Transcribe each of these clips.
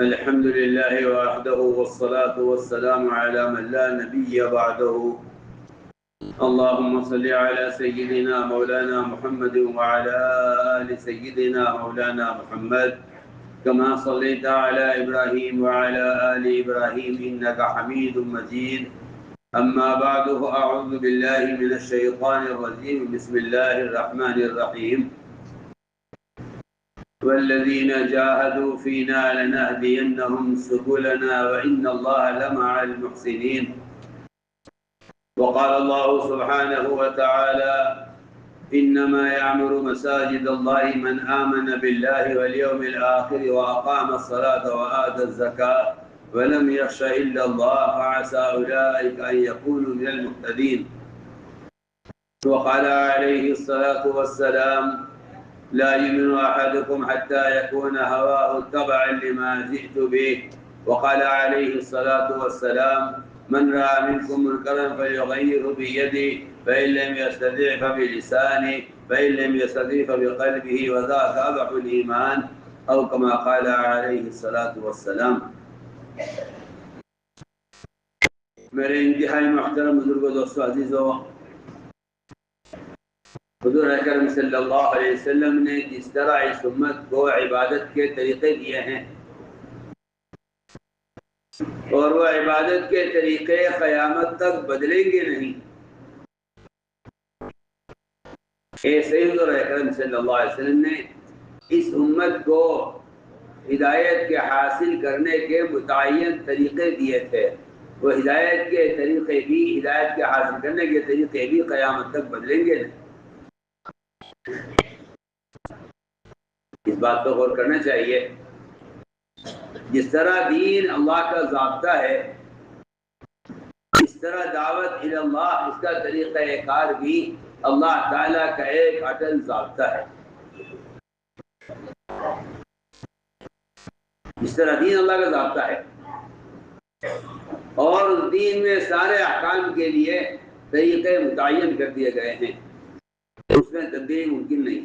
الحمد لله وحده والصلاة والسلام على من لا نبي بعده. اللهم صل على سيدنا مولانا محمد وعلى آل سيدنا مولانا محمد كما صليت على إبراهيم وعلى آل إبراهيم إنك حميد مجيد. أما بعد فأعوذ بالله من الشيطان الرجيم. بسم الله الرحمن الرحيم. والذين جاهدوا فينا لنهدينهم سبلنا وإن الله لمع المحسنين. وقال الله سبحانه وتعالى: إنما يعمر مساجد الله من آمن بالله واليوم الآخر وأقام الصلاة وآتى الزكاة ولم يخش إلا الله فعسى أولئك أن يكونوا من المهتدين. وقال عليه الصلاة والسلام: لا يؤمن أحدكم حتى يكون هواه تبعا لما جئت به. وقال عليه الصلاة والسلام: من رأى منكم منكرا فليغيره بيده فإن لم يستطع فبلسانه فإن لم يستطع فبقلبه وذاك أضعف الإيمان، أو كما قال عليه الصلاة والسلام. میرے انتہائی محترم بزرگوں، دوستوں، عزیزوں، حضور اکرم صلی اللہ علیہ وسلم نے جس طرح اس امت کو عبادت کے طریقے دیے ہیں اور وہ عبادت کے طریقے قیامت تک بدلیں گے نہیں، ایسے ہی حضور اکرم صلی اللہ علیہ وسلم نے اس امت کو ہدایت کے حاصل کرنے کے متعین طریقے دیے تھے. وہ ہدایت کے طریقے بھی، ہدایت کے حاصل کرنے کے طریقے بھی قیامت تک بدلیں گے نہیں. اس بات پر غور کرنا چاہیے. جس طرح دین اللہ کا ضابطہ ہے، اس طرح دعوت الی اللہ، اس کا طریقہ کار بھی اللہ تعالیٰ کا ایک اٹل ضابطہ ہے. اس طرح دین اللہ کا ضابطہ ہے اور اس دین میں سارے احکام کے لیے طریقے متعین کر دیے گئے ہیں، اس میں تبدیلی ممکن نہیں.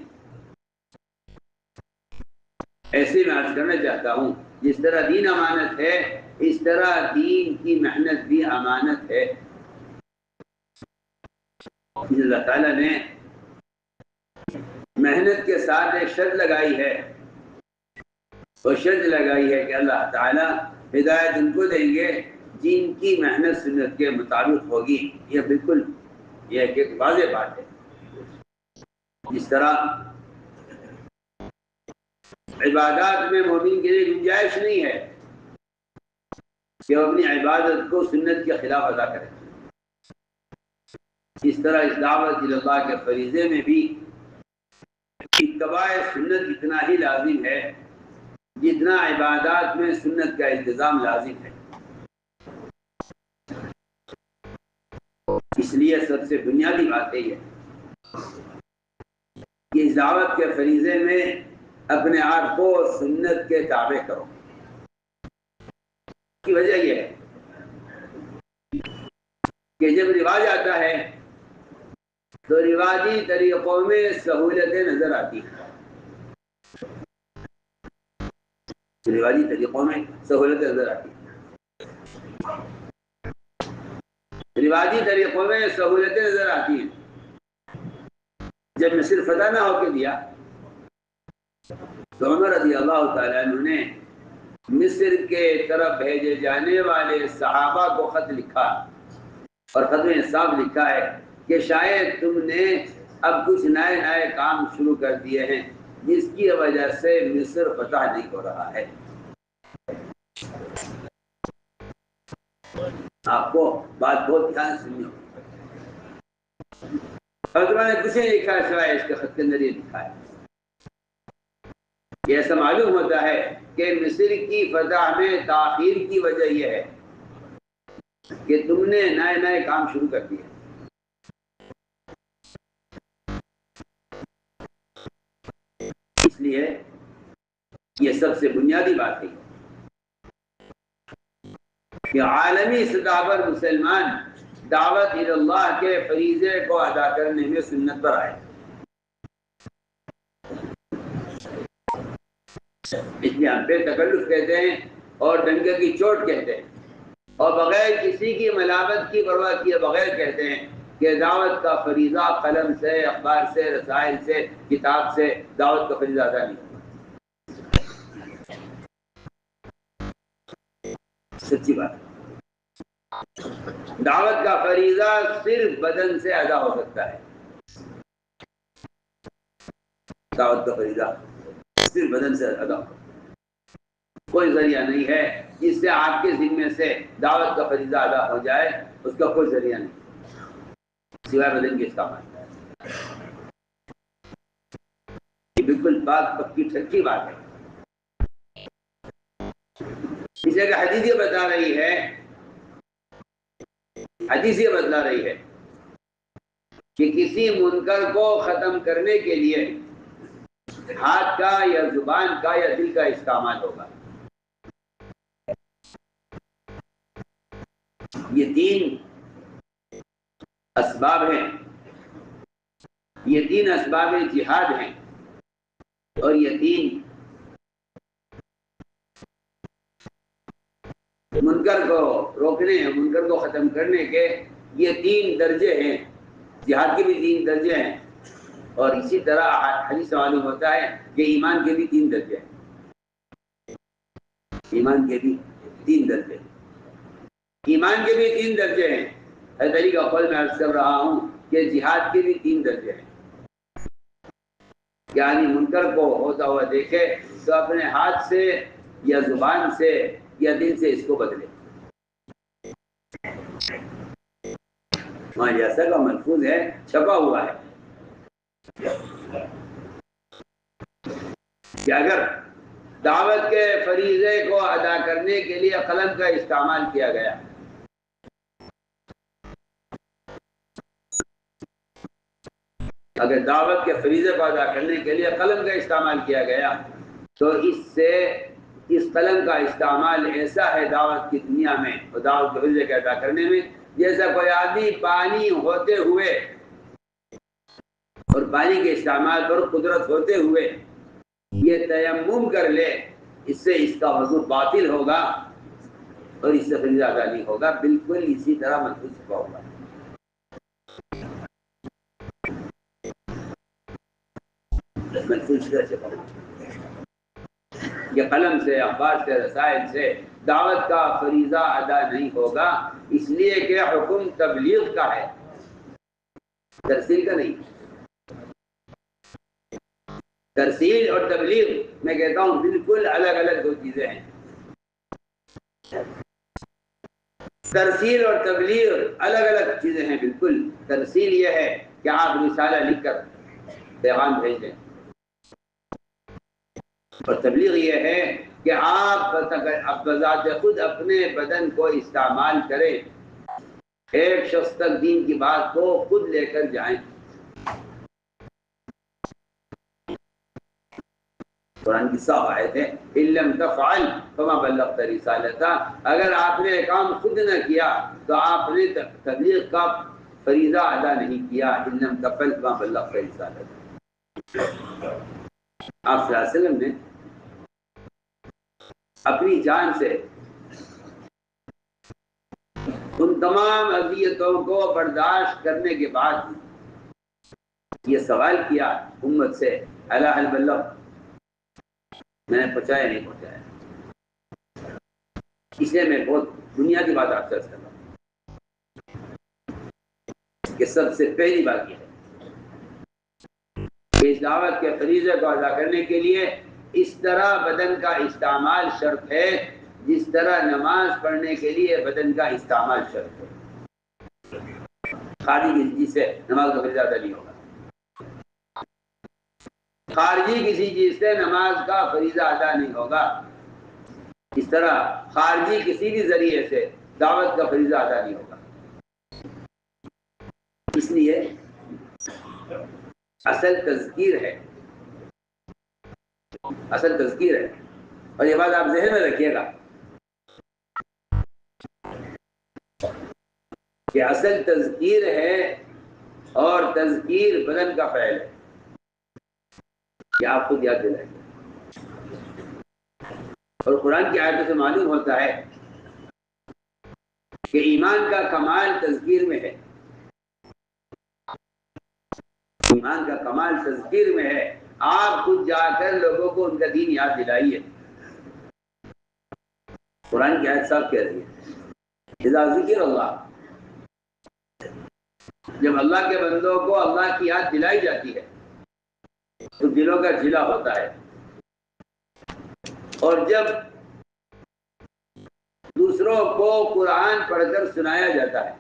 ایسے میں عرض کرنا چاہتا ہوں، جس طرح دین امانت ہے، اس طرح دین کی محنت بھی امانت ہے. اللہ تعالیٰ نے محنت کے ساتھ ایک شرط لگائی ہے، وہ شرط لگائی ہے کہ اللہ تعالیٰ ہدایت ان کو دیں گے جن کی محنت سنت کے مطابق ہوگی. یہ بالکل یہ ایک واضح بات ہے. جس طرح عبادات میں مومن کے لیے گنجائش نہیں ہے کہ وہ اپنی عبادت کو سنت کے خلاف ادا کرے، اس طرح اس دعوت الی اللہ کے فریضے میں بھی اتباع سنت اتنا ہی لازم ہے جتنا عبادات میں سنت کا التزام لازم ہے. اس لیے سب سے بنیادی بات یہ ہے کہ اس دعوت کے فریضے میں اپنے آپ کو سنت کے تابع کرو. کی وجہ یہ ہے کہ جب رواج آتا ہے تو رواجی طریقوں میں سہولتیں نظر آتی ہیں. رواجی طریقوں میں سہولتیں نظر آتی ہیں. رواجی طریقوں میں سہولتیں نظر آتی ہیں. جب مصر فتح نہ ہو کے دیا تو عمر رضی اللہ تعالیٰ عنہ نے مصر کے طرف بھیجے جانے والے صحابہ کو خط لکھا اور خط میں صاف لکھا ہے کہ شاید تم نے اب کچھ نئے نئے کام شروع کر دیے ہیں جس کی وجہ سے مصر فتح نہیں ہو رہا ہے. آپ کو بات بہت دھیان سے سننی ہوگی. حضرت نے کچھ نہیں لکھا ہے سوائے اس کے خط کے اندر یہ لکھا ہے کہ ایسا معلوم ہوتا ہے کہ مصر کی فتح میں تاخیر کی وجہ یہ ہے کہ تم نے نئے نئے کام شروع کر دیے. اس لیے یہ سب سے بنیادی بات ہے کہ عالمی سطح پر مسلمان دعوت الی اللہ کے فریضے کو ادا کرنے میں سنت پر آئے. اس لیے ہم پہ تکلف کہتے ہیں اور ڈنکے کی چوٹ کہتے ہیں، اور بغیر کسی کی ملامت کی پرواہ کیے بغیر کہتے ہیں کہ دعوت کا فریضہ قلم سے، اخبار سے، رسائل سے، کتاب سے دعوت کا فریضہ ادا نہیں ہوگا۔ سچی بات ہے، دعوت کا فریضہ صرف بدن سے ادا ہو سکتا ہے۔ دعوت کا فریضہ صرف بدن سے ادا ہو، کوئی ذریعہ نہیں ہے جس سے آپ کے ذمے سے دعوت کا فریضہ ادا ہو جائے، اس کا کوئی ذریعہ نہیں سوائے بدن کے استعمال۔ یہ بالکل بات پکی سچی بات ہے۔ اس جگہ حدیث یہ بتا رہی ہے، حدیث یہ بتلا رہی ہے کہ کسی منکر کو ختم کرنے کے لیے ہاتھ کا یا زبان کا یا دل کا استعمال ہوگا۔ یہ تین اسباب ہیں، یہ تین اسباب جہاد ہیں، اور یہ تین منکر کو روکنے، منکر کو ختم کرنے کے یہ تین درجے ہیں۔ جہاد کے بھی تین درجے ہیں، اور اسی طرح حدیث سے معلوم ہوتا ہے کہ ایمان کے بھی تین درجے ہیں۔ ایمان کے بھی تین درجے، ایمان کے بھی تین درجے ہیں۔ حضرت علی کا قول میں عرض کر رہا ہوں کہ جہاد کے بھی تین درجے ہیں، یعنی منکر کو ہوتا ہوا دیکھے تو اپنے ہاتھ سے یا زبان سے یا دل سے اس کو بدلے۔ وہاں جیسا کا محفوظ ہے، چھپا ہوا ہے کہ اگر دعوت کے فریضے کو ادا کرنے کے لیے قلم کا استعمال کیا گیا، اگر دعوت کے فریضے کو ادا کرنے کے لیے قلم کا استعمال کیا گیا تو اس قلم کا استعمال ایسا ہے دعوت کی دنیا میں اور دعوت کے فریضے کو ادا کرنے میں، جیسا کوئی آدمی پانی ہوتے ہوئے اور پانی کے استعمال پر قدرت ہوتے ہوئے یہ تیمم کر لے، اس سے اس کا وضو باطل ہوگا اور اس سے فریضہ ادا نہیں ہوگا۔ بالکل اسی طرح محفوظ چھپا ہوگا۔ یہ قلم سے، اخبار سے، رسائل سے دعوت کا فریضہ ادا نہیں ہوگا، اس لیے کہ حکم تبلیغ کا ہے، ترسیل کا نہیں۔ ترسیل اور تبلیغ میں کہتا ہوں بالکل الگ الگ دو چیزیں ہیں۔ ترسیل اور تبلیغ الگ الگ چیزیں ہیں بالکل۔ ترسیل یہ ہے کہ آپ رسالہ لکھ کر پیغام بھیج دیں، اور تبلیغ یہ ہے کہ آپ بذات خود اپنے بدن کو استعمال کریں، ایک شخص تک دین کی بات کو خود لے کر جائیں۔ قرآن کی صاف آیت ہے إِن لَمْ تَفْعَلْ فَمَا بَلَّغْتَ رِسَالَتَهُ، اگر آپ نے کام خود نہ کیا تو آپ نے تبلیغ کا فریضہ ادا نہیں کیا۔ إِن لَمْ تَفْعَلْ فَمَا بَلَّغْتَ رِسَالَتَهُ۔ آپ صلی اللہ علیہ وسلم نے اپنی جان سے ان تمام اذیتوں کو برداشت کرنے کے بعد یہ سوال کیا امت سے، الا هل بلغت، میں نے پہنچایا نہیں پہنچایا؟ اس لیے میں بہت دنیا کی بات آپ سے کر رہا ہوں کہ سب سے پہلی بات یہ ہے کہ اس دعوت کے فریضے کو ادا کرنے کے لیے اس طرح بدن کا استعمال شرط ہے جس طرح نماز پڑھنے کے لیے بدن کا استعمال شرط ہے۔ خارجی کسی چیز سے نماز کا فریضہ ادا نہیں ہوگا، خارجی کسی چیز سے نماز کا فریضہ ادا نہیں ہوگا، اس طرح خارجی کسی بھی ذریعے سے دعوت کا فریضہ ادا نہیں ہوگا۔ اس لیے اصل تذکیر ہے، اصل تذکیر ہے، اور یہ بات آپ ذہن میں رکھیے گا کہ اصل تذکیر ہے اور تذکیر بدن کا فعل ہے، یہ آپ خود یاد دلائیں۔ اور قرآن کی آیتوں سے معلوم ہوتا ہے کہ ایمان کا کمال تذکیر میں ہے، ایمان کا کمال تذکیر میں ہے۔ آپ خود جا کر لوگوں کو ان کا دین یاد دلائیے۔ قرآن کی آیت صاحب کہہ رہی ہے اذا ذکر اللہ، جب اللہ کے بندوں کو اللہ کی یاد دلائی جاتی ہے تو دلوں کا جلا ہوتا ہے، اور جب دوسروں کو قرآن پڑھ کر سنایا جاتا ہے،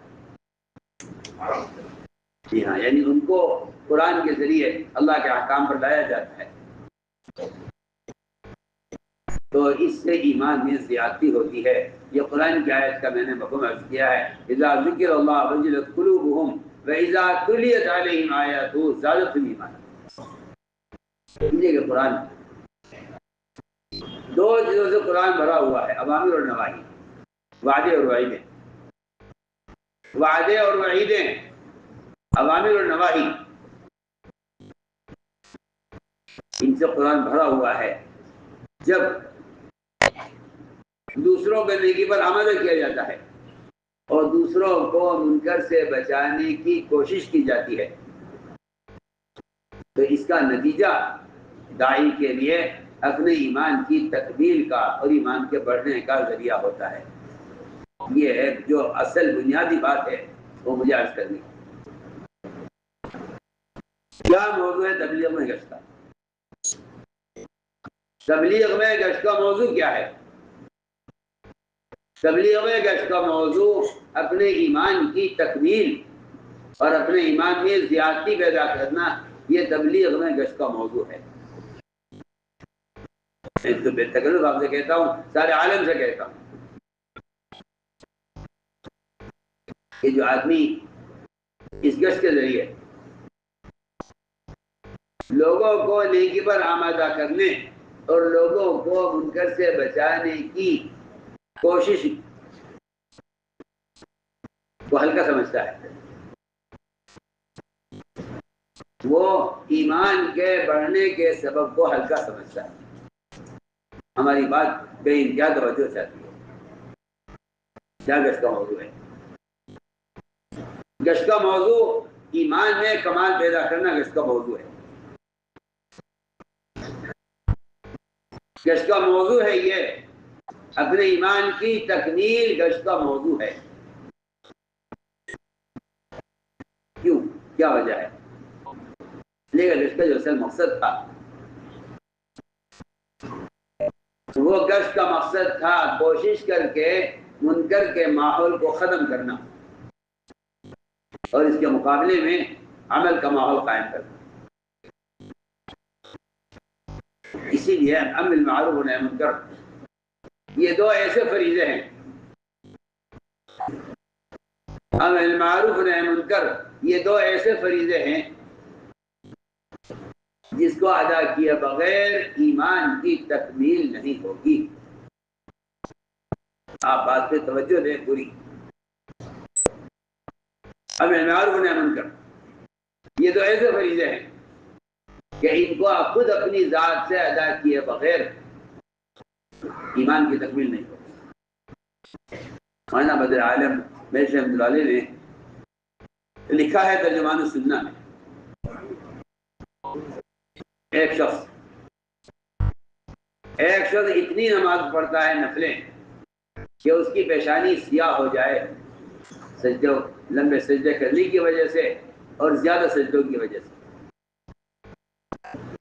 جی ہاں، یعنی ان کو قرآن کے ذریعے اللہ کے احکام پر لایا جاتا ہے تو اس سے ایمان میں زیادتی ہوتی ہے۔ یہ قرآن کی آیت کا میں نے مفہوم عرض کیا ہے، اذا ذکر اللہ وجلت قلوبہم واذا تلیت علیہم آیاتہ زادتہم ایمانا۔ سمجھے کہ قرآن دو چیزوں سے قرآن بھرا ہوا ہے، اوامر اور نواہی، وعدے اور وعیدیں، وعدے اور وعیدیں، اوامر اور نواہی، ان سے قرآن بھرا ہوا ہے۔ جب دوسروں کے نیکی پر آمادہ کیا جاتا ہے اور دوسروں کو منکر سے بچانے کی کوشش کی جاتی ہے تو اس کا نتیجہ داعی کے لیے اپنے ایمان کی تکمیل کا اور ایمان کے بڑھنے کا ذریعہ ہوتا ہے۔ یہ ہے جو اصل بنیادی بات ہے، وہ مجھے عرض کرنی ہے۔ کیا موضوع ہے تبلیغ میں گشت کا؟ تبلیغ میں گشت کا موضوع کیا ہے؟ تبلیغ میں گشت کا موضوع اپنے ایمان کی تکمیل اور اپنے ایمان میں زیادتی پیدا کرنا، یہ تبلیغ میں گشت کا موضوع ہے۔ میں تو بے تکلف آپ سے کہتا ہوں، سارے عالم سے کہتا ہوں کہ جو آدمی اس گشت کے ذریعے لوگوں کو نیکی پر آمادہ کرنے اور لوگوں کو منکر سے بچانے کی کوشش کو ہلکا سمجھتا ہے، وہ ایمان کے بڑھنے کے سبب کو ہلکا سمجھتا ہے۔ ہماری بات بے انتہا توجہ چاہتی ہے۔ کیا گشت کا موضوع ہے؟ گشت کا موضوع ایمان میں کمال پیدا کرنا گشت کا موضوع ہے۔ گشت کا موضوع ہے یہ اپنے ایمان کی تکمیل، گشت کا موضوع ہے۔ کیوں؟ کیا وجہ ہے؟ لیکن گشت کا جو اصل مقصد تھا، وہ گشت کا مقصد تھا کوشش کر کے منکر کے ماحول کو ختم کرنا اور اس کے مقابلے میں عمل کا ماحول قائم کرنا۔ اسی لیے امر بالمعروف و نہی عن المنکر یہ دو ایسے فریضے ہیں، امر بالمعروف و نہی عن المنکر یہ دو ایسے فریضے ہیں جس کو ادا کیے بغیر ایمان کی تکمیل نہیں ہوگی۔ آپ بات پہ توجہ دیں پوری۔ امر بالمعروف و نہی عن المنکر یہ دو ایسے فریضے ہیں کہ ان کو خود اپنی ذات سے ادا کیے بغیر ایمان کی تکمیل نہیں ہوگی۔ مولانا بدر عالم میرے رحمۃ اللہ علیہ نے لکھا ہے ترجمان السنہ میں، ایک شخص اتنی نماز پڑھتا ہے نفلیں کہ اس کی پیشانی سیاہ ہو جائے سجدوں لمبے سجدے کرنے کی وجہ سے اور زیادہ سجدوں کی وجہ سے،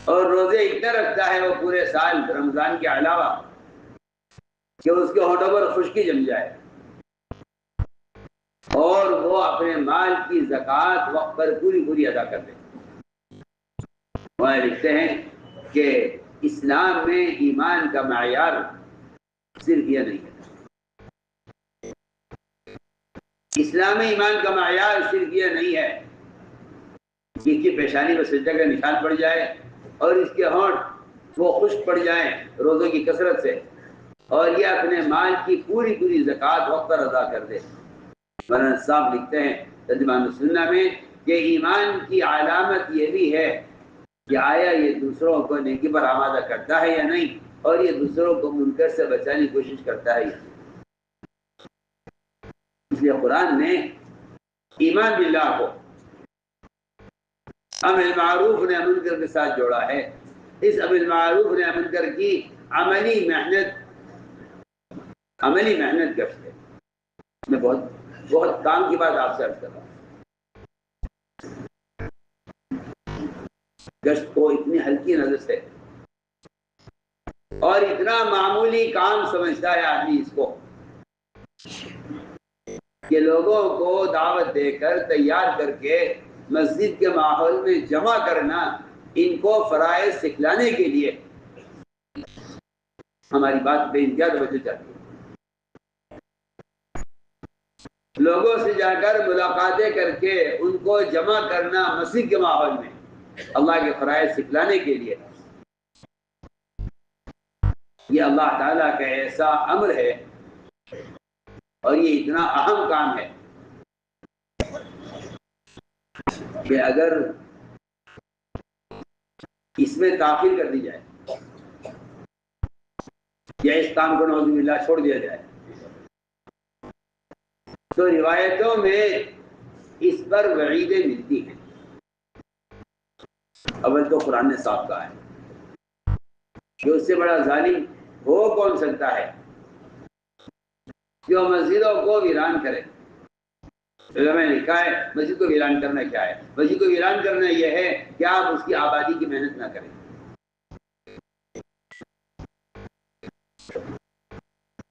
اور روزے اتنا رکھتا ہے وہ پورے سال رمضان کے علاوہ کہ اس کے ہونٹوں پر خشکی جم جائے، اور وہ اپنے مال کی زکوٰۃ وقت پر پوری ادا کر دے۔ وہ لکھتے ہیں کہ اسلام میں ایمان کا معیار صرف یہ نہیں ہے، اسلام میں ایمان کا معیار صرف یہ نہیں ہے کہ اس کی پیشانی پر سجدہ کا نشان پڑ جائے اور اس کے ہونٹ وہ خشک پڑ جائیں روزوں کی کثرت سے، اور یہ اپنے مال کی پوری زکوٰۃ وقت پر ادا کر دے۔ مولانا صاحب لکھتے ہیں ترجمان السنہ میں کہ ایمان کی علامت یہ بھی ہے کہ آیا یہ دوسروں کو نیکی پر آمادہ کرتا ہے یا نہیں، اور یہ دوسروں کو منکر سے بچانے کی کوشش کرتا ہے. اس لیے قرآن نے ایمان باللہ کو امر معروف نہی منکر کے ساتھ جوڑا ہے. اس امر معروف نہی منکر کی عملی محنت گشت ہے. میں بہت کام کی بات آپ سے عرض کر رہا ہوں. گشت کو اتنی ہلکی نظر سے اور اتنا معمولی کام سمجھتا ہے آدمی اس کو کہ لوگوں کو دعوت دے کر تیار کر کے مسجد کے ماحول میں جمع کرنا ان کو فرائض سکھلانے کے لیے ہماری بات بے انتہا توجہ چاہتی ہے. لوگوں سے جا کر ملاقاتیں کر کے ان کو جمع کرنا مسجد کے ماحول میں اللہ کے فرائض سکھلانے کے لیے یہ اللہ تعالیٰ کا ایسا امر ہے اور یہ اتنا اہم کام ہے کہ اگر اس میں تاخیر کر دی جائے یا اس کام کو نعوذ باللہ چھوڑ دیا جائے تو روایتوں میں اس پر وعیدیں ملتی ہیں. اول تو قرآن نے صاف کہا ہے کہ اس سے بڑا ظالم ہو کون سکتا ہے جو مسجدوں کو ویران کرے. علماء نے لکھا ہے مسجد کو ویران کرنا کیا ہے؟ مسجد کو ویران کرنا یہ ہے کہ آپ اس کی آبادی کی محنت نہ کریں.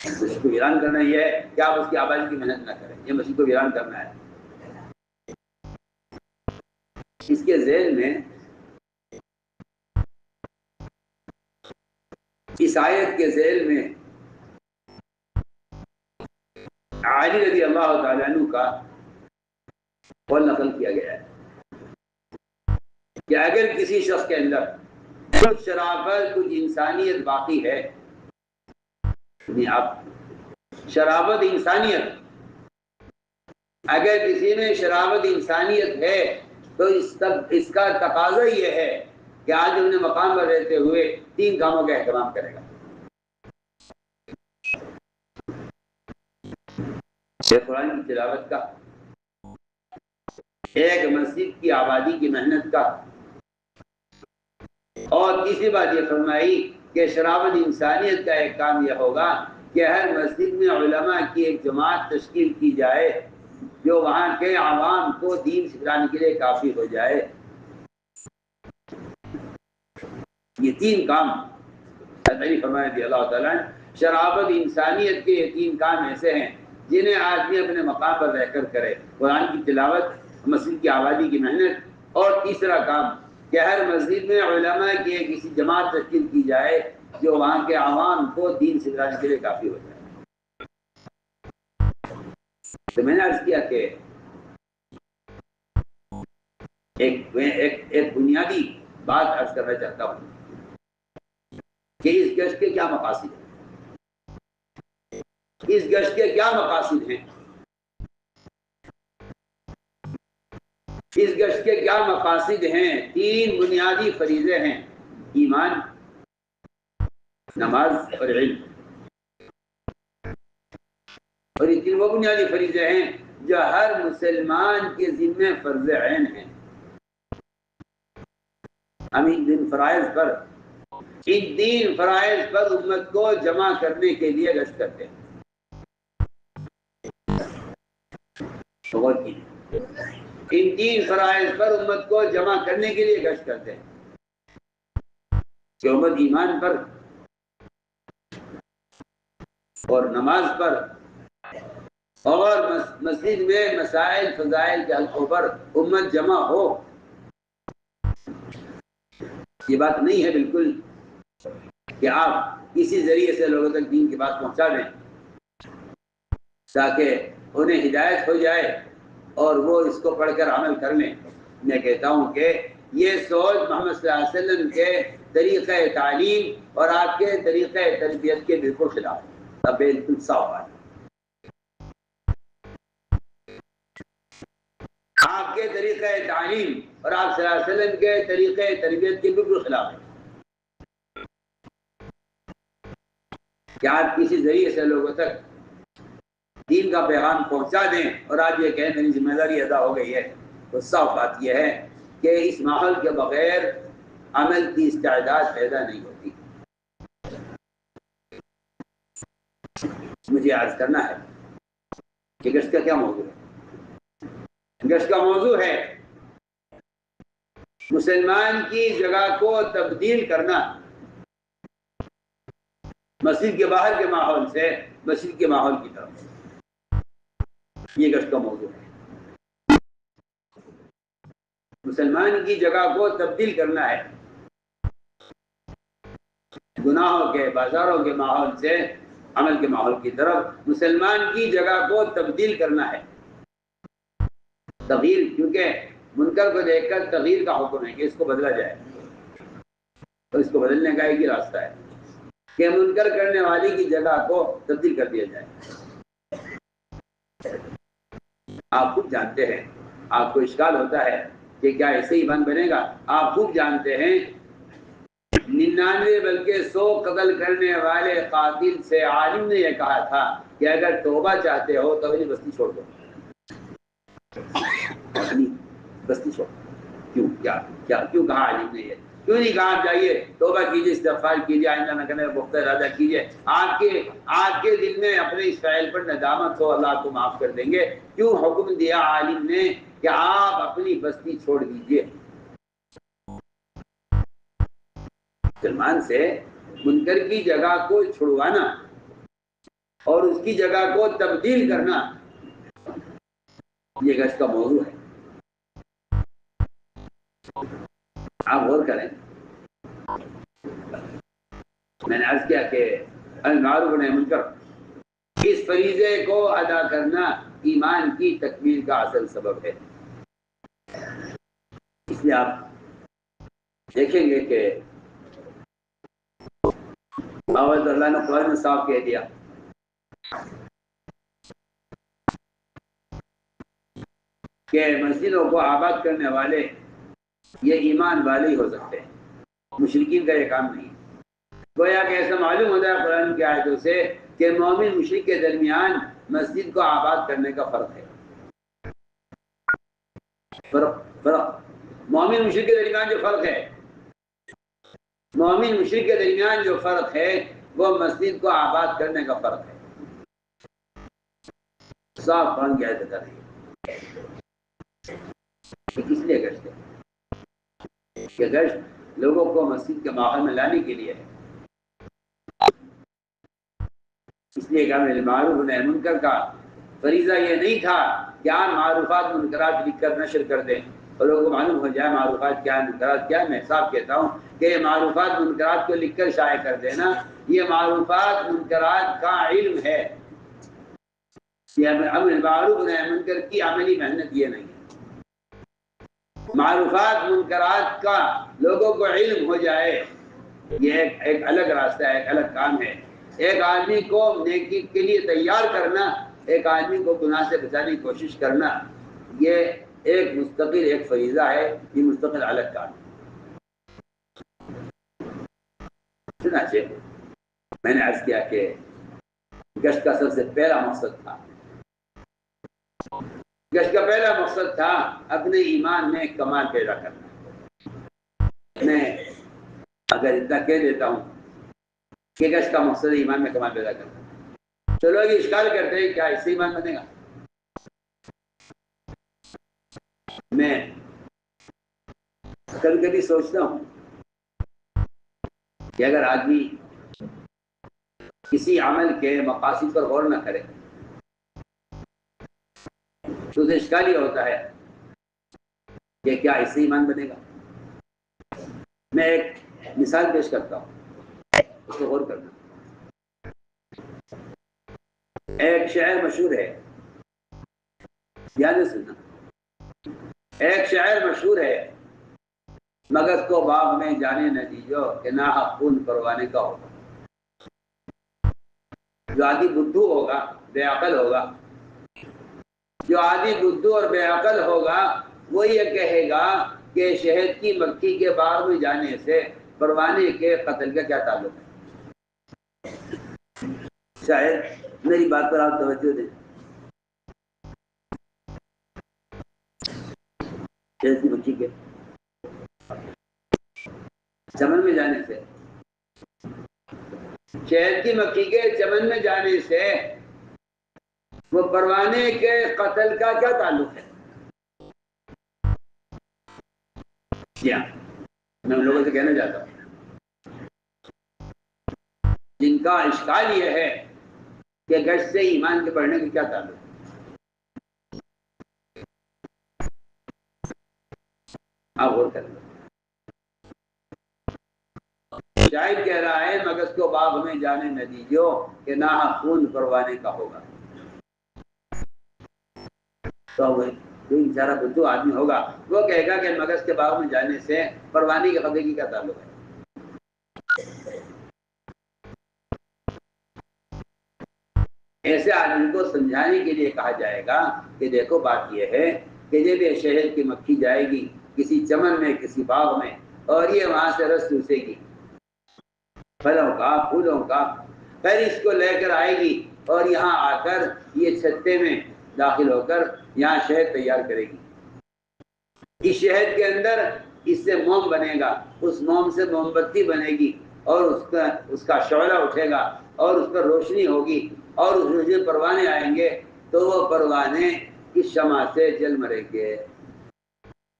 مسجد کو ویران کرنا یہ ہے کہ آپ اس کی آبادی کی محنت نہ کریں. یہ مسجد کو ویران کرنا ہے. اس کے ذیل میں اس آیت کے ذیل میں علی رضی اللہ تعالیٰ عنہ کا قول نقل کیا گیا ہے کہ اگر کسی شخص کے اندر کچھ شرافت کچھ انسانیت باقی ہے آپ شرافت انسانیت اگر کسی میں شرافت انسانیت ہے تو اس کا تقاضا یہ ہے کہ آج اپنے مقام پر رہتے ہوئے 3 کاموں کا اہتمام کرے گا. ایک قرآن کی تلاوت کا، ایک مسجد کی آبادی کی محنت کا، اور تیسری بات یہ فرمائی کہ شرافت انسانیت کا ایک کام یہ ہوگا کہ ہر مسجد میں علماء کی ایک جماعت تشکیل کی جائے جو وہاں کے عوام کو دین سکھلانے کے لیے کافی ہو جائے. یہ 3 کام فرمایا رضی اللہ تعالیٰ شرافت انسانیت کے یہ 3 کام ایسے ہیں جنہیں آدمی اپنے مقام پر رہ کر کرے. قرآن کی تلاوت، مسجد کی آبادی کی محنت، اور تیسرا کام کہ ہر مسجد میں علماء کی ایک کسی جماعت تشکیل کی جائے جو وہاں کے عوام کو دین سکھلانے کے لیے کافی ہو جائے. تو میں نے عرض کیا کہ ایک بنیادی بات عرض کرنا چاہتا ہوں کہ اس گشت کے کیا مقاصد ہیں. اس گشت کے کیا مقاصد ہیں؟ اس گشت کے کیا مقاصد ہیں؟ 3 بنیادی فریضے ہیں: ایمان، نماز اور علم. اور یہ 3 وہ بنیادی فریضے ہیں جو ہر مسلمان کے ذمہ فرض عین ہیں. ہم ان 3 فرائض پر امت کو جمع کرنے کے لیے گشت کرتے ہیں. ان 3 فرائض پر امت کو جمع کرنے کے لیے گشت کرتے ہیں کہ امت ایمان پر اور نماز پر اور مسجد میں مسائل فضائل کے حلقوں پر امت جمع ہو. یہ بات نہیں ہے بالکل کہ آپ کسی ذریعے سے لوگوں تک دین کی بات پہنچا دیں تاکہ انہیں ہدایت ہو جائے اور وہ اس کو پڑھ کر عمل کر لیں. میں کہتا ہوں کہ یہ سوچ محمد صلی اللہ علیہ وسلم کے طریقہ تعلیم اور آپ کے طریقہ تربیت کے بالکل خلاف ہے. اب بالکل صاف بات ہے. آپ کے طریقہ تعلیم اور آپ صلی اللہ علیہ وسلم کے طریقہ تربیت کے بالکل خلاف ہے. کہ آپ کسی ذریعے سے لوگوں تک دین کا پیغام پہنچا دیں اور آپ یہ کہیں میری ذمہ داری ادا ہو گئی ہے، تو صاف بات یہ ہے کہ اس ماحول کے بغیر عمل کی استعداد پیدا نہیں ہوتی۔ مجھے عرض کرنا ہے کہ گشت کا کیا موضوع ہے؟ گشت کا موضوع ہے مسلمان کی جگہ کو تبدیل کرنا، مسجد کے باہر کے ماحول سے مسجد کے ماحول کی طرف، یہ گشت کا موضوع ہے۔ مسلمان کی جگہ کو تبدیل کرنا ہے، گناہوں کے بازاروں کے ماحول سے عمل کے ماحول کی طرف مسلمان کی جگہ کو تبدیل کرنا ہے۔ تغییر، کیونکہ منکر کو دیکھ کر تغییر کا حکم ہے کہ اس کو بدلا جائے، تو اس کو بدلنے کا ایک ہی راستہ ہے کہ منکر کرنے والی کی جگہ کو تبدیل کر دیا جائے۔ آپ خود جانتے ہیں، آپ کو اشکال ہوتا ہے کہ کیا ایسے ہی ایمان بنے گا؟ آپ خود جانتے ہیں 99 بلکہ 100 قتل کرنے والے قاتل سے عالم نے یہ کہا تھا کہ اگر توبہ چاہتے ہو تو اپنی بستی چھوڑ دو، اپنی بستی چھوڑ دو۔ کیوں کہا عالم نے یہ؟ کیوں نہیں کہا آپ جائیے توبہ کیجیے، استغفار کیجیے، آئندہ نہ کرنے کا پختہ ارادہ کیجیے، آپ کے دل میں اپنے اس فعل پر ندامت ہو، اللہ آپ کو معاف کر دیں گے؟ کیوں حکم دیا عالم نے کہ آپ اپنی بستی چھوڑ دیجیے؟ مسلمان سے منکر کی جگہ کو چھڑوانا اور اس کی جگہ کو تبدیل کرنا، یہ گشت کا موضوع ہے۔ آپ غور کریں، میں نے عرض کیا کہ المعروف والنہی عن المنکر، اس فریضے کو ادا کرنا ایمان کی تکمیل کا اصل سبب ہے۔ اس لیے آپ دیکھیں گے کہ اللہ نے قرآن میں صاف کہہ دیا کہ مسجدوں کو آباد کرنے والے یہ ایمان والے ہی ہو سکتے ہیں، مشرکین کا یہ کام نہیں۔ گویا کہ ایسا معلوم ہوتا ہے قرآن کی آیتوں سے کہ مومن مشرک کے درمیان مسجد کو آباد کرنے کا فرق ہے۔ فرق مومن مشرک کے درمیان جو فرق ہے، مومن مشرک کے درمیان جو فرق ہے وہ مسجد کو آباد کرنے کا فرق ہے۔ صاف قرآن کی آیت بتا رہی ہے کہ کس لیے گشت ہے؟ کہ گشت لوگوں کو مسجد کے ماحول میں لانے کے لیے ہے۔ اس لیے کہ المعروف والنہی عن المنکر کا فریضہ یہ نہیں تھا کہ آپ معروفات منکرات لکھ کر نشر کر دیں اور لوگوں کو معلوم ہو جائے معروفات کیا ہے منکرات کیا ہے۔ میں صاحب کہتا ہوں کہ یہ معروفات منکرات کو لکھ کر شائع کر دینا، یہ معروفات منکرات کا علم ہے، یہ المعروف والنہی عن المنکر کی عملی محنت یہ نہیں ہے۔ معروفات منکرات کا لوگوں کو علم ہو جائے، یہ ایک الگ راستہ ہے، ایک الگ کام ہے۔ ایک آدمی کو نیکی کے لیے تیار کرنا، ایک آدمی کو گناہ سے بچانے کی کوشش کرنا، یہ ایک مستقل ایک فریضہ ہے، یہ مستقل الگ کام ہے۔ چنانچہ میں نے عرض کیا کہ گشت کا سب سے پہلا مقصد تھا، گشت کا پہلا مقصد تھا اپنے ایمان میں کمال پیدا کرنا۔ میں اگر اتنا کہہ دیتا ہوں کہ گشت کا مقصد ایمان میں کمال پیدا کرنا، تو لوگ اشکال کرتے ہیں کیا اس سے ایمان بنے گا؟ میں کبھی کبھی سوچتا ہوں کہ اگر آدمی کسی عمل کے مقاصد پر غور نہ کرے تو اسے اشکال یہ ہوتا ہے کہ کیا اس سے ایمان بنے گا؟ میں ایک مثال پیش کرتا ہوں، اس کو غور کرنا۔ ایک شاعر مشہور ہے، یاد سننا، ایک شاعر مشہور ہے، مگس کو باغ میں جانے نہ دیجو کہ ناحق خون پروانے کا ہوگا۔ جو آدھی بدھو ہوگا، بے عقل ہوگا، جو آدھی بدھو اور بے عقل ہوگا وہ یہ کہے گا کہ شہد کی مکھی کے باغ میں جانے سے پروانے کے قتل کا کیا تعلق ہے؟ شاید میری بات پر آپ توجہ دیں. شہد کی مکھی کے چمن میں جانے سے، شہد کی مکھی کے چمن میں جانے سے وہ پروانے کے قتل کا کیا تعلق ہے؟ جی ہاں، میں ان لوگوں سے کہنا چاہتا ہوں جن کا اشکال یہ ہے کہ گشت سے ایمان کے بڑھنے کی کیا تعلق ہے. آپ غور کریں. شاید کہہ رہا ہے مگس کو باغ میں جانے نہ دیجیو کہ نہ خون پروانے کا ہوگا. تو کوئی بیچارہ بدھو آدمی ہوگا وہ کہے گا کہ مگس کے باغ میں جانے سے پروانے کے قتل کی کیا تعلق ہے. ایسے آدمی کو سمجھانے کے لیے کہا جائے گا کہ دیکھو بات یہ ہے کہ جب یہ شہد کی مکھی جائے گی کسی چمن میں کسی باغ میں اور یہ وہاں سے رس چوسے گی پھلوں کا پھولوں کا، پھر اس کو لے کر آئے گی اور یہاں آ کر یہ چھتے میں داخل ہو کر یہاں شہد تیار کرے گی. اس شہد کے اندر اس سے موم بنے گا، اس موم سے موم بتی بنے گی اور اس کا شعلہ اٹھے گا اور اس پر روشنی ہوگی اور اس میں جو پروانے آئیں گے تو وہ پروانے اس شمع سے جل مریں گے.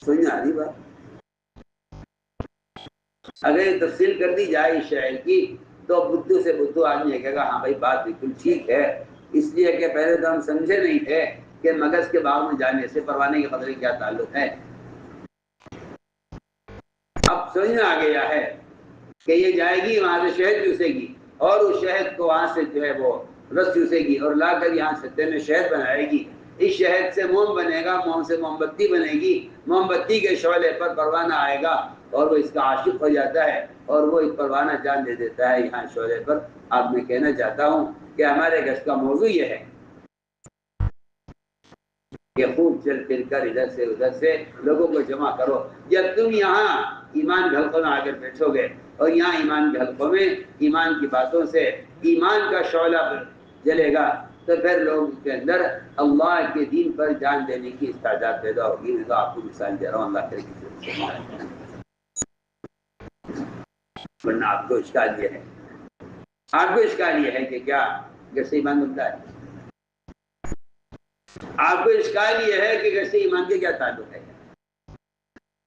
سمجھ میں آ رہی بات؟ اگر یہ تفصیل کر دی جائے اس شعر کی تو بدھو سے بدھو آدمی کہے گا ہاں بھائی بات بالکل ٹھیک ہے، اس لیے کہ پہلے تو ہم سمجھے نہیں تھے کہ مگز کے باغ میں جانے سے پروانے کے قتل کیا تعلق ہے. اب سمجھ میں آ گیا ہے کہ یہ جائے گی وہاں سے شہد چوسے گی اور اس شہد کو وہاں سے جو ہے وہ رس چوسے گی اور لا کر یہاں چھتے میں شہد بنائے گی. اس شہد سے موم بنے گا، موم سے موم بتی بنے گی، موم بتی کے شعلے پر پروانہ آئے گا اور وہ اس کا عاشق ہو جاتا ہے اور وہ اس پروانہ جان دے دیتا ہے یہاں شعلے پر. اب میں کہنا چاہتا ہوں کہ ہمارے گشت کا موضوع یہ ہے کہ خوب چل پھر کر ادھر سے ادھر سے لوگوں کو جمع کرو. جب تم یہاں ایمان کے حلقوں میں آ کر بیٹھو گے اور یہاں ایمان کے حلقوں میں ایمان کی باتوں سے ایمان کا شعلہ جلے گا تو پھر لوگوں کے اندر اللہ کے دین پر جان دینے کی استعداد پیدا ہوگی. میں تو آپ کو مثال دے رہا ہوں اللہ کرے. ورنہ آپ کو اشکال یہ ہے، آپ کو اشکال یہ ہے کہ کیا جیسے ایمان بنتا ہے. آپ کو اشکال یہ ہے کہ جیسے ایمان کے کیا تعلق ہے.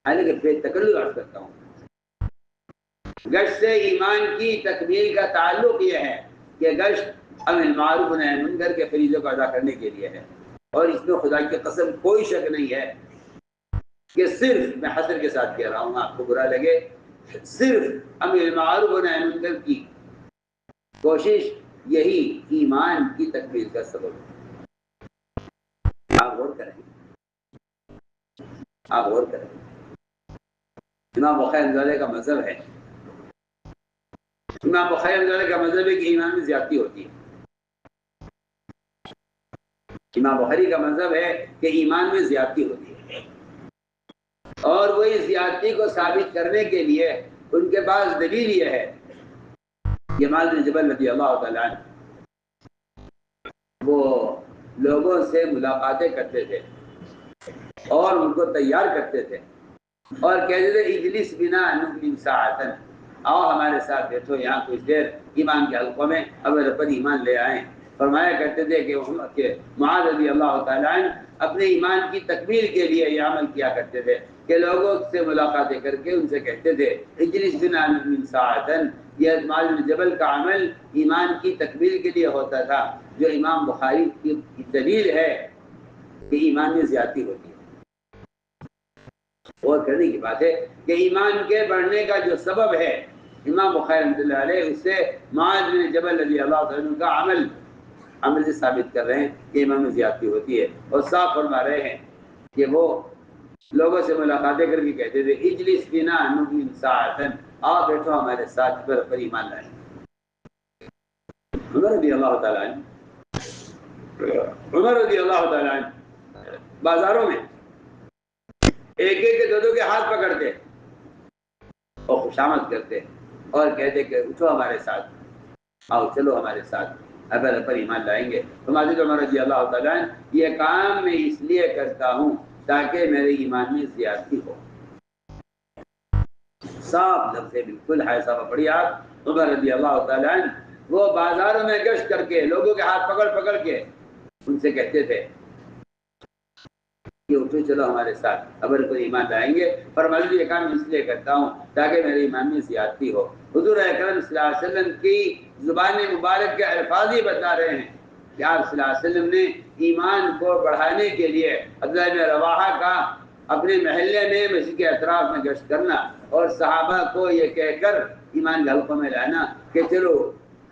حالانکہ بے تکلف عرض کرتا ہوں گشت سے ایمان کی تکمیل کا تعلق یہ ہے کہ گشت امر معروف و نہی عن منکر کے فریضوں کو ادا کرنے کے لیے ہے. اور اس میں خدا کی قسم کوئی شک نہیں ہے کہ صرف میں حسر کے ساتھ کہہ رہا ہوں آپ کو برا لگے، صرف امر معروف و نہی عن منکر کی کوشش یہی ایمان کی تکمیل کا سبب ہے. آپ غور کریں، آپ غور کریں. امام بخاری رحمۃ اللہ کا مذہب ہے، امام بخاری رحمۃ اللہ کا مذہب ہے کہ ایمان میں زیادتی ہوتی ہے. امام بخاری کا مذہب ہے کہ ایمان میں زیادتی ہوتی ہے اور وہی زیادتی کو ثابت کرنے کے لیے ان کے پاس دلیل یہ ہے کہ معاذ بن جبل رضی اللہ تعالیٰ عنہ وہ لوگوں سے ملاقاتیں کرتے تھے اور ان کو تیار کرتے تھے اور کہتے تھے اجلس بنا نکلم ساعتن، آؤ ہمارے ساتھ بیٹھو یہاں کچھ دیر ایمان کے حلقوں میں اگر پر ایمان لے آئیں. فرمایا کرتے تھے کہ معاذ رضی اللہ تعالیٰ عنہ اپنے ایمان کی تکمیل کے لیے یہ عمل کیا کرتے تھے کہ لوگوں سے ملاقاتیں کر کے ان سے کہتے تھے اجلس بنا نکلم ساعتن. یہ معاذ بن جبل کا عمل ایمان کی تکمیل کے لیے ہوتا تھا، جو امام بخاری کی دلیل ہے کہ ایمان میں زیادتی ہوتی ہے. اور کرنے کی بات ہے کہ ایمان کے بڑھنے کا جو سبب ہے امام بخاری رحمۃ اللہ علیہ اس سے معاذ بن جبل رضی اللہ عنہ کا عمل سے ثابت کر رہے ہیں کہ ایمان میں زیادتی ہوتی ہے اور صاف فرما رہے ہیں کہ وہ لوگوں سے ملاقاتیں کر کے کہتے تھے اجلس بنا نکلم ساعتن، آؤ بیٹھو ہمارے ساتھ پر ایمان لائیں. عمر رضی اللہ تعالیٰ عنہ بازاروں میں ایک ایک کے دو کے ہاتھ پکڑتے اور خوشامد کرتے اور کہتے کہ اٹھو ہمارے ساتھ، آؤ چلو ہمارے ساتھ پر ایمان لائیں گے۔ تو حضرت عمر رضی اللہ تعالیٰ عنہ یہ کام میں اس لیے کرتا ہوں تاکہ میرے ایمان میں زیادتی ہو۔ صاف لفظ ہے، بالکل ہے صاحب پڑھی آپ۔ عمر رضی اللہ تعالیٰ عنہ وہ بازاروں میں گشت کر کے لوگوں کے ہاتھ پکڑ پکڑ کے ان سے کہتے تھے کہ اٹھو چلو ہمارے ساتھ، ابر پر ایمان لائیں گے، اور میں یہ کام اس لیے کرتا ہوں تاکہ میرے ایمان میں زیادتی ہو۔ حضور اکرم صلی اللہ علیہ وسلم کی زبان مبارک کے الفاظ ہی بتا رہے ہیں کہ آپ صلی اللہ علیہ وسلم نے ایمان کو بڑھانے کے لیے عبداللہ بن رواحہ کا اپنے محلے میں مسجد کے اطراف میں گشت کرنا اور صحابہ کو یہ کہہ کر ایمان کے حلقوں میں لانا کہ چلو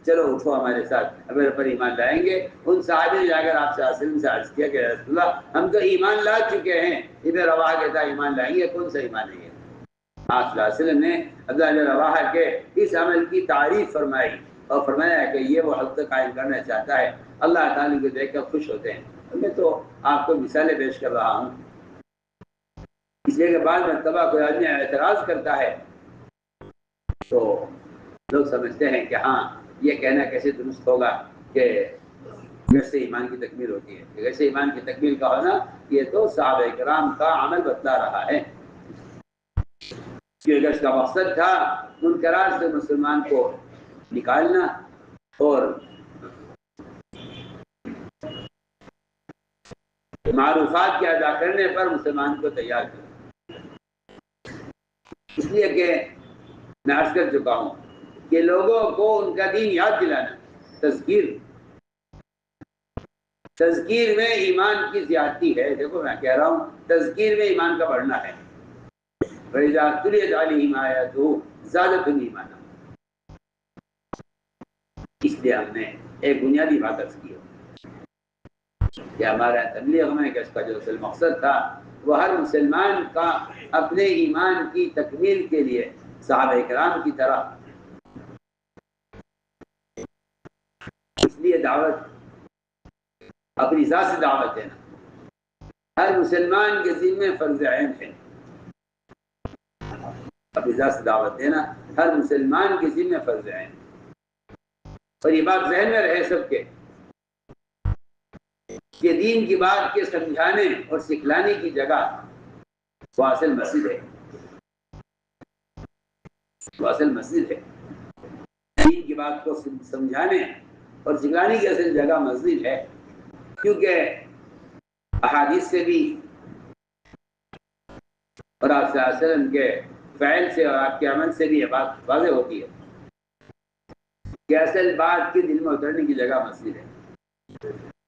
چلو اٹھو ہمارے ساتھ، ابر پر ایمان لائیں گے۔ ان صحابی نے جا کر آپ صلی اللہ علیہ وسلم سے عرض کیا کہ رسول اللہ ہم تو ایمان لا چکے ہیں، ابن رواحہ کے ساتھ ایمان لائیں گے، کون سا ایمان ہے یہ؟ آپ صلی اللہ علیہ وسلم نے عبداللہ بن رواحہ کے اس عمل کی تعریف فرمائی اور فرمایا کہ یہ وہ حلقہ قائم کرنا چاہتا ہے، اللہ تعالیٰ کو دیکھ کر خوش ہوتے ہیں۔ میں تو آپ کو مثالیں پیش کر رہا ہوں، اس لیے کہ بعض مرتبہ کوئی آدمی اعتراض کرتا ہے تو لوگ سمجھتے ہیں کہ ہاں یہ کہنا کیسے درست ہوگا کہ گشت ایمان کی تکمیل ہوتی ہے۔ کہ گشت ایمان کی تکمیل کا ہونا یہ تو صحابہ کرام کا عمل بتلا رہا ہے کہ گشت کا مقصد تھا منکرات سے مسلمان کو نکالنا اور معروفات کے ادا کرنے پر مسلمان کو تیار کرنا۔ اس لیے کہ میں عرض کر چکا ہوں کہ لوگوں کو ان کا دین یاد دلانا، تذکیر میں ایمان کی زیادتی ہے۔ دیکھو میں کہہ رہا ہوں تذکیر میں ایمان کا بڑھنا ہے۔ فَإِذَا تُلِيَتْ عَلَيْهِمْ آيَاتُهُ زَادَتْهُمْ ایمانا، اس لیے ہم نے ایک بنیادی بات عرض کی ہے کہ ہمارا تبلیغ میں کہ اس کا جو اصل مقصد تھا وہ ہر مسلمان کا اپنے ایمان کی تکمیل کے لیے صحابہ کرام کی طرح اس لیے دعوت اپنی ذات سے دعوت دینا ہر مسلمان کے ذمہ فرض عین ہے۔ اپنی ذات سے دعوت دینا ہر مسلمان کے ذمہ فرض عین، اور یہ بات ذہن میں رہے سب کے کہ دین کی بات کے سمجھانے اور سکھلانے کی جگہ وہ اصل مسجد ہے، وہ اصل مسجد ہے۔ دین کی بات کو سمجھانے اور سکھلانے کی اصل جگہ مسجد ہے، کیونکہ احادیث سے بھی اور آپ صلی اللہ علیہ وسلم کے فعل سے اور آپ کے عمل سے بھی یہ بات واضح ہوتی ہے کہ اصل بات کے دل میں اترنے کی جگہ مسجد ہے۔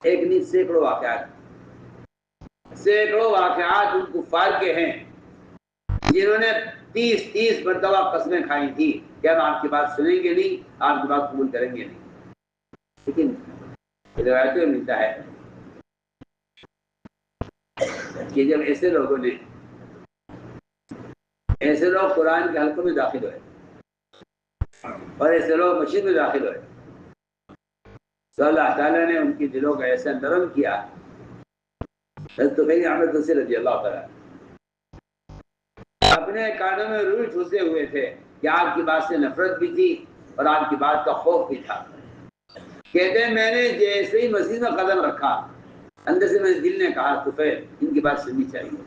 ایک نہیں سینکڑوں واقعات ان کفار کے ہیں جنہوں نے 30 مرتبہ قسمیں کھائی تھی کہ ہم آپ کی بات سنیں گے نہیں، آپ کی بات قبول کریں گے نہیں، لیکن روایتوں میں ملتا ہے کہ جب ایسے لوگ قرآن کے حلقوں میں داخل ہوئے اور ایسے لوگ مسجد میں داخل ہوئے تو اللہ تعالیٰ نے ان کی دلوں کا ایسا نرم کیا۔ حضرت طفیل احمد دوسی رضی اللہ تعالیٰ اپنے کانوں میں روئی ٹھوسے ہوئے تھے کہ آپ کی بات سے نفرت بھی تھی اور آپ کی بات کا خوف بھی تھا۔ کہتے ہیں میں نے جیسے ہی مسجد میں قدم رکھا اندر سے میرے دل نے کہا طفیل ان کی بات سننی چاہیے،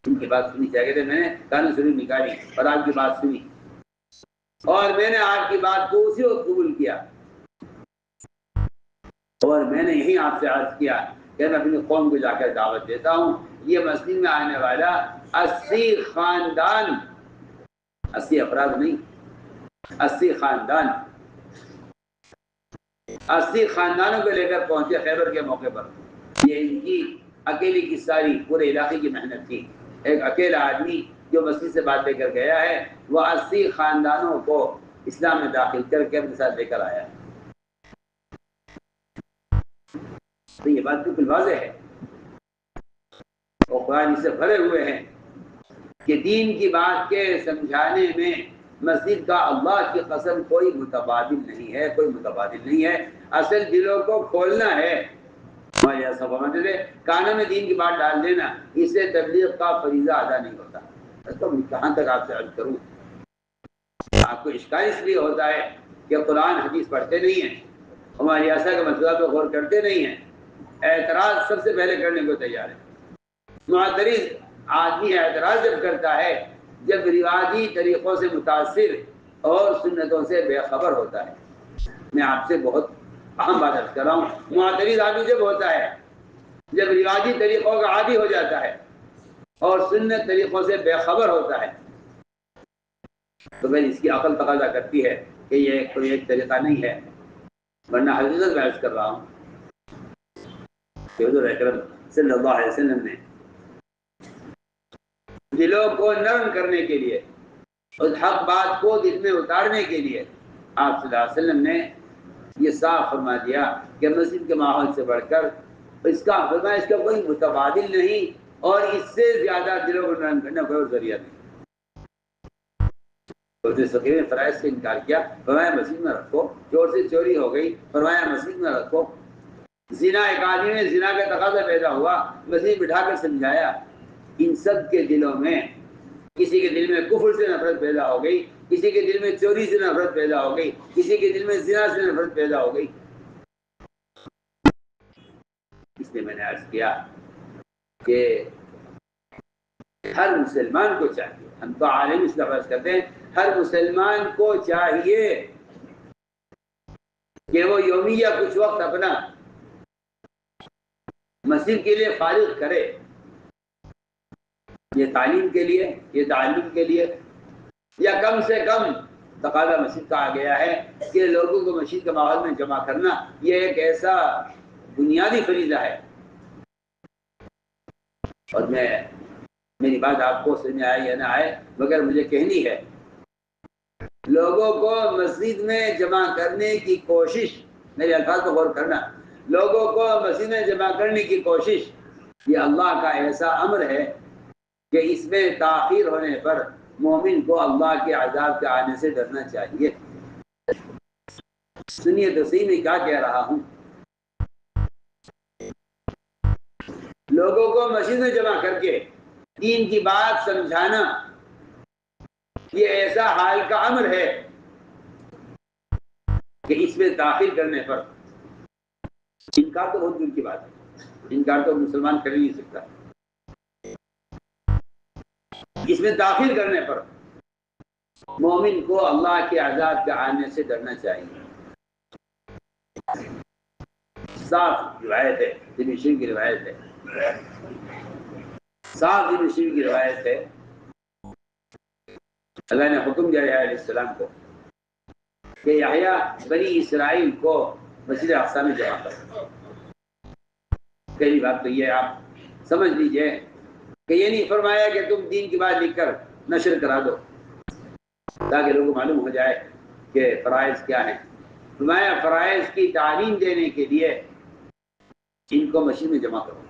ان کی بات سننی چاہیے۔ میں نے کانوں سے روئی نکالی اور آپ کی بات سنی اور میں نے آپ کی بات کو اسی وقت قبول کیا، اور میں نے یہی آپ سے عرض کیا کہ میں اپنی قوم کو جا کر دعوت دیتا ہوں یہ مسجد میں آنے والا 80 خاندان، 80 افراد نہیں، 80 خاندان، 80 خاندانوں کو لے کر پہنچے خیبر کے موقع پر۔ یہ ان کی اکیلی کی ساری پورے علاقے کی محنت تھی۔ ایک اکیلا آدمی جو مسجد سے بات لے کر گیا ہے وہ 80 خاندانوں کو اسلام میں داخل کر کے اپنے ساتھ لے کر آیا ہے۔ تو یہ بات بالکل واضح ہے اور قرآن اس سے بھرے ہوئے ہیں کہ دین کی بات کے سمجھانے میں مسجد کا اللہ کی قسم کوئی متبادل نہیں ہے، کوئی متبادل نہیں ہے۔ اصل دلوں کو کھولنا ہے، کانوں میں دین کی بات ڈال دینا، اس سے تبلیغ کا فریضہ ادا نہیں ہوتا۔ تو کہاں تک آپ سے عرض کروں، آپ کو اشکال اس لیے ہوتا ہے کہ قرآن حدیث پڑھتے نہیں ہیں، ہماری ایسا کا مسئلہ پہ غور کرتے نہیں ہیں، اعتراض سب سے پہلے کرنے کو تیار ہے۔ معترض آدمی اعتراض جب کرتا ہے جب رواجی طریقوں سے متاثر اور سنتوں سے بے خبر ہوتا ہے۔ میں آپ سے بہت اہم بات عرض کر رہا ہوں، معترض آدمی جب ہوتا ہے جب رواجی طریقوں کا عادی ہو جاتا ہے اور سنت طریقوں سے بے خبر ہوتا ہے، تو پھر اس کی عقل تقاضا کرتی ہے کہ یہ کوئی ایک طریقہ نہیں ہے، ورنہ حقیقت میں عرض کر رہا ہوں کہ حضور اکرم صلی اللہ علیہ وسلم نے دلوں کو نرم کرنے کے لیے، اس حق بات کو دل میں اتارنے کے لیے آپ صلی اللہ علیہ وسلم نے یہ صاف فرما دیا کہ مسجد کے ماحول سے بڑھ کر اس کا کوئی متبادل نہیں، اور اس سے زیادہ دلوں کو نرم کرنے کا کوئی ذریعہ نہیں۔ سقیم نے فرائض سے انکار کیا، فرمایا مسجد میں رکھو، چور سے چوری ہو گئی، فرمایا مسجد میں رکھو، زنا ایک آدمی میں زنا کا تقاضا پیدا ہوا، مسجد بٹھا کر سمجھایا۔ ان سب کے دلوں میں کسی کے دل میں کفر سے نفرت پیدا ہو گئی، کسی کے دل میں چوری سے نفرت پیدا ہو گئی، کسی کے دل میں زنا سے نفرت پیدا ہو گئی۔ اس لیے میں نے عرض کیا کہ ہر مسلمان کو چاہیے، ہم تو عالم اسلام عرض کرتے ہیں، ہر مسلمان کو چاہیے کہ وہ یومیہ کچھ وقت اپنا مسجد کے لیے فارغ کرے، یہ تعلیم کے لیے، یہ تعلم کے لیے، یا کم سے کم تقاضا مسجد کا آ گیا ہے کہ لوگوں کو مسجد کے ماحول میں جمع کرنا یہ ایک ایسا بنیادی فریضہ ہے۔ اور میری بات آپ کو سمجھ میں آئے یا نہ آئے مگر مجھے کہنی ہے، لوگوں کو مسجد میں جمع کرنے کی کوشش، میرے الفاظ کو غور کرنا، لوگوں کو مسجد میں جمع کرنے کی کوشش یہ اللہ کا ایسا امر ہے کہ اس میں تاخیر ہونے پر مومن کو اللہ کے عذاب کے آنے سے ڈرنا چاہیے۔ سنیے تو صحیح میں کیا کہہ رہا ہوں، لوگوں کو مسجد میں جمع کر کے دین کی بات سمجھانا یہ ایسا حال کا امر ہے کہ اس میں تاخیر کرنے پر انکار تو بہت دور کی بات ہے، انکار تو مسلمان کر ہی نہیں سکتا، اس میں تاخیر کرنے پر مومن کو اللہ کے عذاب کے آنے سے ڈرنا چاہیے۔ صاف روایت ہے، ابن شریف کی روایت ہے، صاف ابن شریف کی روایت ہے، اللہ نے حکم دیا یحییٰ علیہ السلام کو کہ یحییٰ بنی اسرائیل کو مسجد اقصی میں جمع کرو۔ پہلی بات تو یہ آپ سمجھ لیجئے کہ یہ نہیں فرمایا کہ تم دین کی بات لکھ کر نشر کرا دو تاکہ لوگوں کو معلوم ہو جائے کہ فرائض کیا ہیں، فرمایا فرائض کی تعلیم دینے کے لیے ان کو مسجد میں جمع کرو۔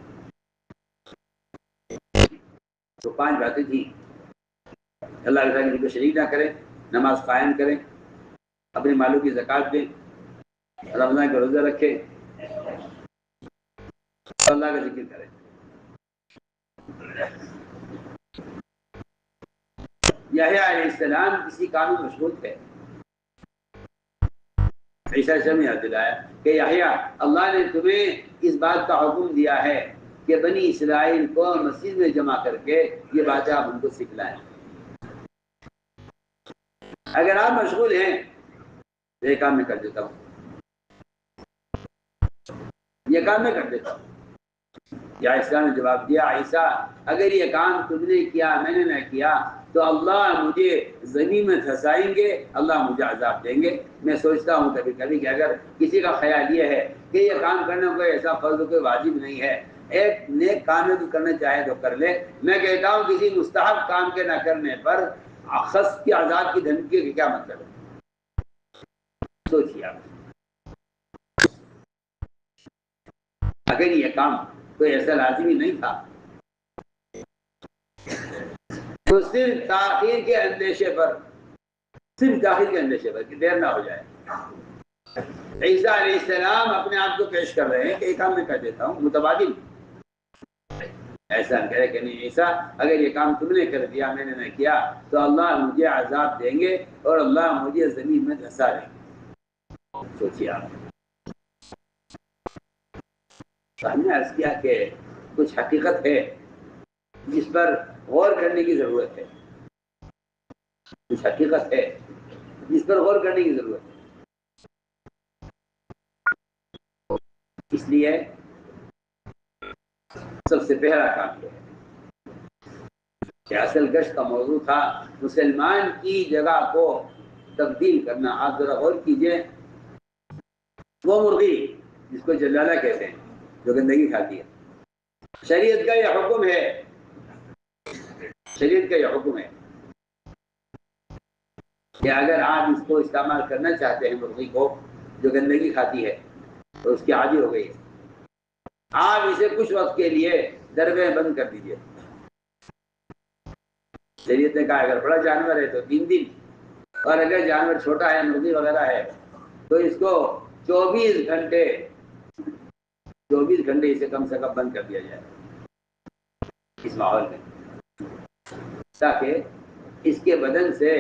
تو 5 باتیں تھیں، اللہ کے ساتھ کو شریک نہ کریں، نماز قائم کریں، اپنے مالوں کی زکوٰۃ دیں، رمضان کا روزہ رکھیں، اللہ کا ذکر کریں۔ یحییٰ علیہ السلام کسی کام میں مشغول تھے، عیسیٰ سے یاد دلایا کہ یحییٰ اللہ نے تمہیں اس بات کا حکم دیا ہے کہ بنی اسرائیل کو مسجد میں جمع کر کے یہ باتیں آپ ان کو سکھلائیں۔ اگر آپ مشغول ہیں تو یہ کام میں کر دیتا ہوں، یہ کام میں کر دیتا ہوں۔ یا عیسیٰ نے جواب دیا، عیسیٰ اگر یہ کام تم نے کیا میں نے نہ کیا تو اللہ مجھے زمین میں دھسائیں گے، اللہ مجھے عذاب دیں گے۔ میں سوچتا ہوں کبھی کبھی کہ اگر کسی کا خیال یہ ہے کہ یہ کام کرنا کوئی ایسا فرض کوئی واجب نہیں ہے، ایک نیک کام ہے تو کرنا چاہے تو کر لے، میں کہتا ہوں کسی مستحب کام کے نہ کرنے پر خص کی عذاب کی دھمکی کا کیا مطلب ہے؟ سوچیے آپ، اگر یہ کام کوئی ایسا لازمی نہیں تھا تو صرف تاخیر کے اندیشے پر کہ دیر نہ ہو جائے عیسیٰ علیہ السلام اپنے آپ کو پیش کر رہے ہیں کہ یہ کام میں کر دیتا ہوں، متبادل۔ ایسا کہے کہ نہیں عیسیٰ اگر یہ کام تم نے کر دیا میں نے نہ کیا تو اللہ مجھے عذاب دیں گے اور اللہ مجھے زمین میں دھسا دیں گے۔ سوچیے آپ. تو ہم نے عرض کیا کہ کچھ حقیقت ہے جس پر غور کرنے کی ضرورت ہے. کچھ حقیقت ہے جس پر غور کرنے کی ضرورت ہے. اس لیے سب سے پہلا کام یہ ہے کہ اصل گشت کا موضوع تھا مسلمان کی جگہ کو تبدیل کرنا. آپ ذرا غور کیجئے، وہ مرغی جس کو جلالہ کہتے ہیں جو گندگی کھاتی ہے، شریعت کا یہ حکم ہے، شریعت کا یہ حکم ہے کہ اگر آپ اس کو استعمال کرنا چاہتے ہیں، مرغی کو جو گندگی کھاتی ہے تو اس کی عادی ہو گئی ہے، آپ اسے کچھ وقت کے لیے دربے بند کر دیجئے. شریعت نے کہا اگر بڑا جانور ہے تو 3 دن، اور اگر جانور چھوٹا ہے، مرغی وغیرہ ہے، تو اس کو 24 گھنٹے اسے کم سے کم بند کر دیا جائے اس ماحول میں، تاکہ اس کے بدن سے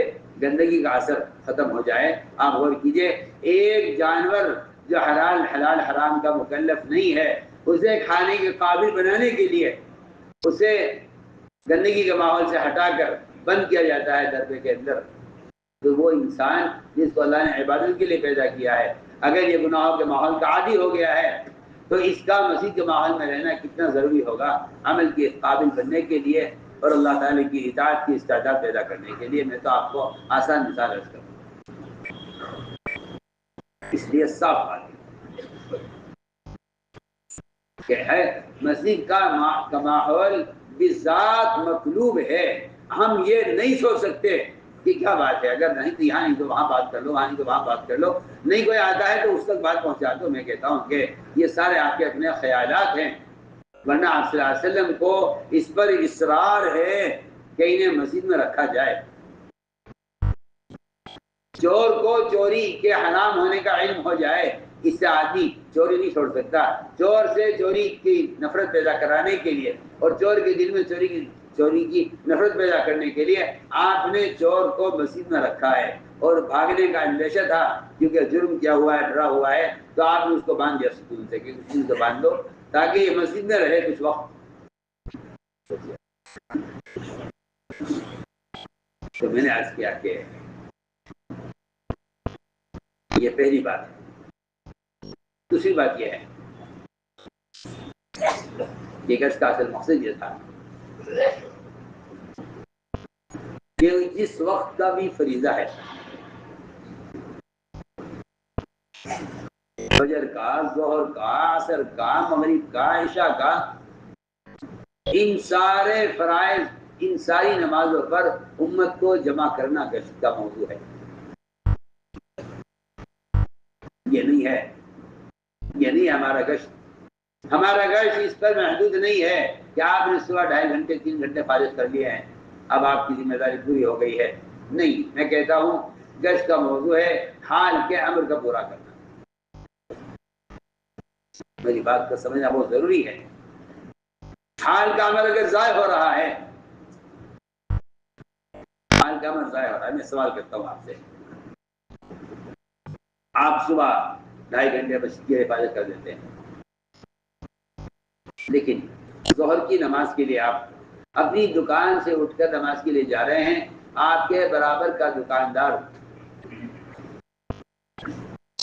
گندگی کا اثر ختم ہو جائے. آپ غور کیجئے، ایک جانور جو حلال حرام کا مکلف نہیں ہے، اسے کھانے کے قابل بنانے کے لیے اسے گندگی کے ماحول سے ہٹا کر بند کیا جاتا ہے دربے کے اندر. تو وہ انسان جس کو اللہ نے عبادت کے لیے پیدا کیا ہے، اگر یہ گناہوں کے ماحول کا عادی ہو گیا ہے تو اس کا مسیح کے ماحول میں رہنا کتنا ضروری ہوگا عمل کے قابل بننے کے لیے اور اللہ تعالیٰ کی اطاعت کی استعداد پیدا کرنے کے لیے. میں تو آپ کو آسان مثال عرض کروں. اس لیے صاف بات کہ ہے مسجد کا ماحول بذات مطلوب ہے. ہم یہ نہیں سوچ سکتے کہ کیا بات ہے، اگر نہیں تو یہاں نہیں تو وہاں بات کر لو، وہاں نہیں تو وہاں بات کر لو. نہیں کوئی آتا ہے تو اس تک بات پہنچا دو. میں کہتا ہوں کہ یہ سارے آپ کے اپنے خیالات ہیں، ورنہ آپ صلی اللہ علیہ وسلم کو اس پر اصرار ہے کہ انہیں مسجد میں رکھا جائے. چور کو چوری کے حرام ہونے کا علم ہو جائے، اس سے آدمی چوری نہیں چھوڑ سکتا. چور سے چوری کی نفرت پیدا کرانے کے لیے اور چور کے دل میں چوری کی نفرت پیدا کرنے کے لیے آپ نے چور کو مسجد میں رکھا ہے. اور بھاگنے کا اندیشہ تھا کیونکہ جرم کیا ہوا ہے، ڈرا ہوا ہے، تو آپ نے اس کو باندھ دیا سکون سے کہ سکون سے باندھ دو تاکہ یہ مسجد میں رہے کچھ وقت. تو میں نے عرض کیا کہ یہ پہلی بات ہے. دوسری بات یہ ہے کہ گشت کا اصل مقصد یہ تھا کہ جس وقت کا بھی فریضہ ہے، فجر کا، ظہر کا، عصر کا، مغرب کا، عشاء کا، ان سارے فرائض، ان ساری نمازوں پر امت کو جمع کرنا گشت کا موضوع ہے. یہ نہیں ہے، یہ نہیں ہمارا گشت. ہمارا گشت اس پر محدود نہیں ہے کہ آپ نے صبح 2.5 گھنٹے 3 گھنٹے فارغ کر لیے ہیں، اب آپ کی ذمہ داری پوری ہو گئی ہے. نہیں، میں کہتا ہوں گشت کا موضوع ہے حال کے امر کا پورا کرنا. میری بات کو سمجھنا بہت ضروری ہے. حال کا عمل اگر ضائع ہو رہا ہے، حال کا عمل ضائع ہو رہا ہے. میں سوال کرتا ہوں آپ سے، آپ صبح 2.5 گھنٹے مسجد کی حفاظت کر دیتے ہیں، لیکن ظہر کی نماز کے لیے آپ اپنی دکان سے اٹھ کر نماز کے لیے جا رہے ہیں، آپ کے برابر کا دکاندار،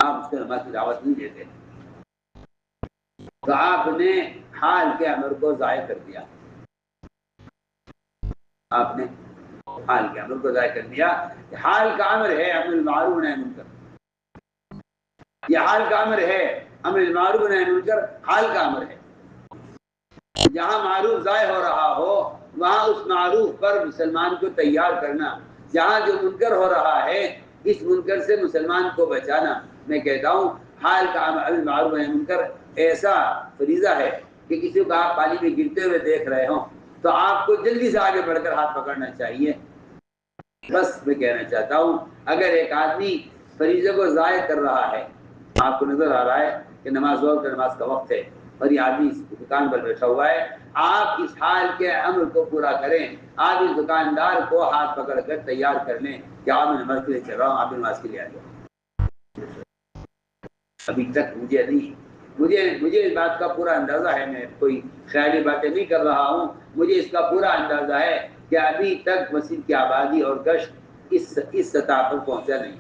آپ اس کو نماز کی دعوت نہیں دیتے، تو آپ نے حال کے امر کو ضائع کر دیا. آپ نے حال کے امر کو ضائع کر دیا. حال کا امر ہے امر بالمعروف نہی عن المنکر. یہ حال کا امر ہے، امر بالمعروف نہی عن المنکر حال کا امر ہے. جہاں معروف ضائع ہو رہا ہو وہاں اس معروف پر مسلمان کو تیار کرنا، جہاں جو منکر ہو رہا ہے اس منکر سے مسلمان کو بچانا. میں کہتا ہوں حال کا امر بالمعروف نہی عن المنکر ایسا فریضہ ہے کہ کسی کو آپ پانی میں گرتے ہوئے دیکھ رہے ہوں تو آپ کو جلدی سے آگے بڑھ کر ہاتھ پکڑنا چاہیے. بس میں کہنا چاہتا ہوں اگر ایک آدمی فریضے کو ضائع کر رہا ہے، آپ کو نظر آ رہا ہے کہ نماز کا وقت ہے اور یہ آدمی اس دکان پر بیٹھا ہوا ہے، آپ اس حال کے امر کو پورا کریں. آپ اس دکاندار کو ہاتھ پکڑ کر تیار کر لیں کہ آپ میں نماز کے لیے چل رہا ہوں، آپ نماز کے لیے آ جاؤ. ابھی تک مجھے اس بات کا پورا اندازہ ہے، میں کوئی خیالی باتیں نہیں کر رہا ہوں، مجھے اس کا پورا اندازہ ہے کہ ابھی تک مسجد کی آبادی اور گشت اس سطح پر پہنچا نہیں۔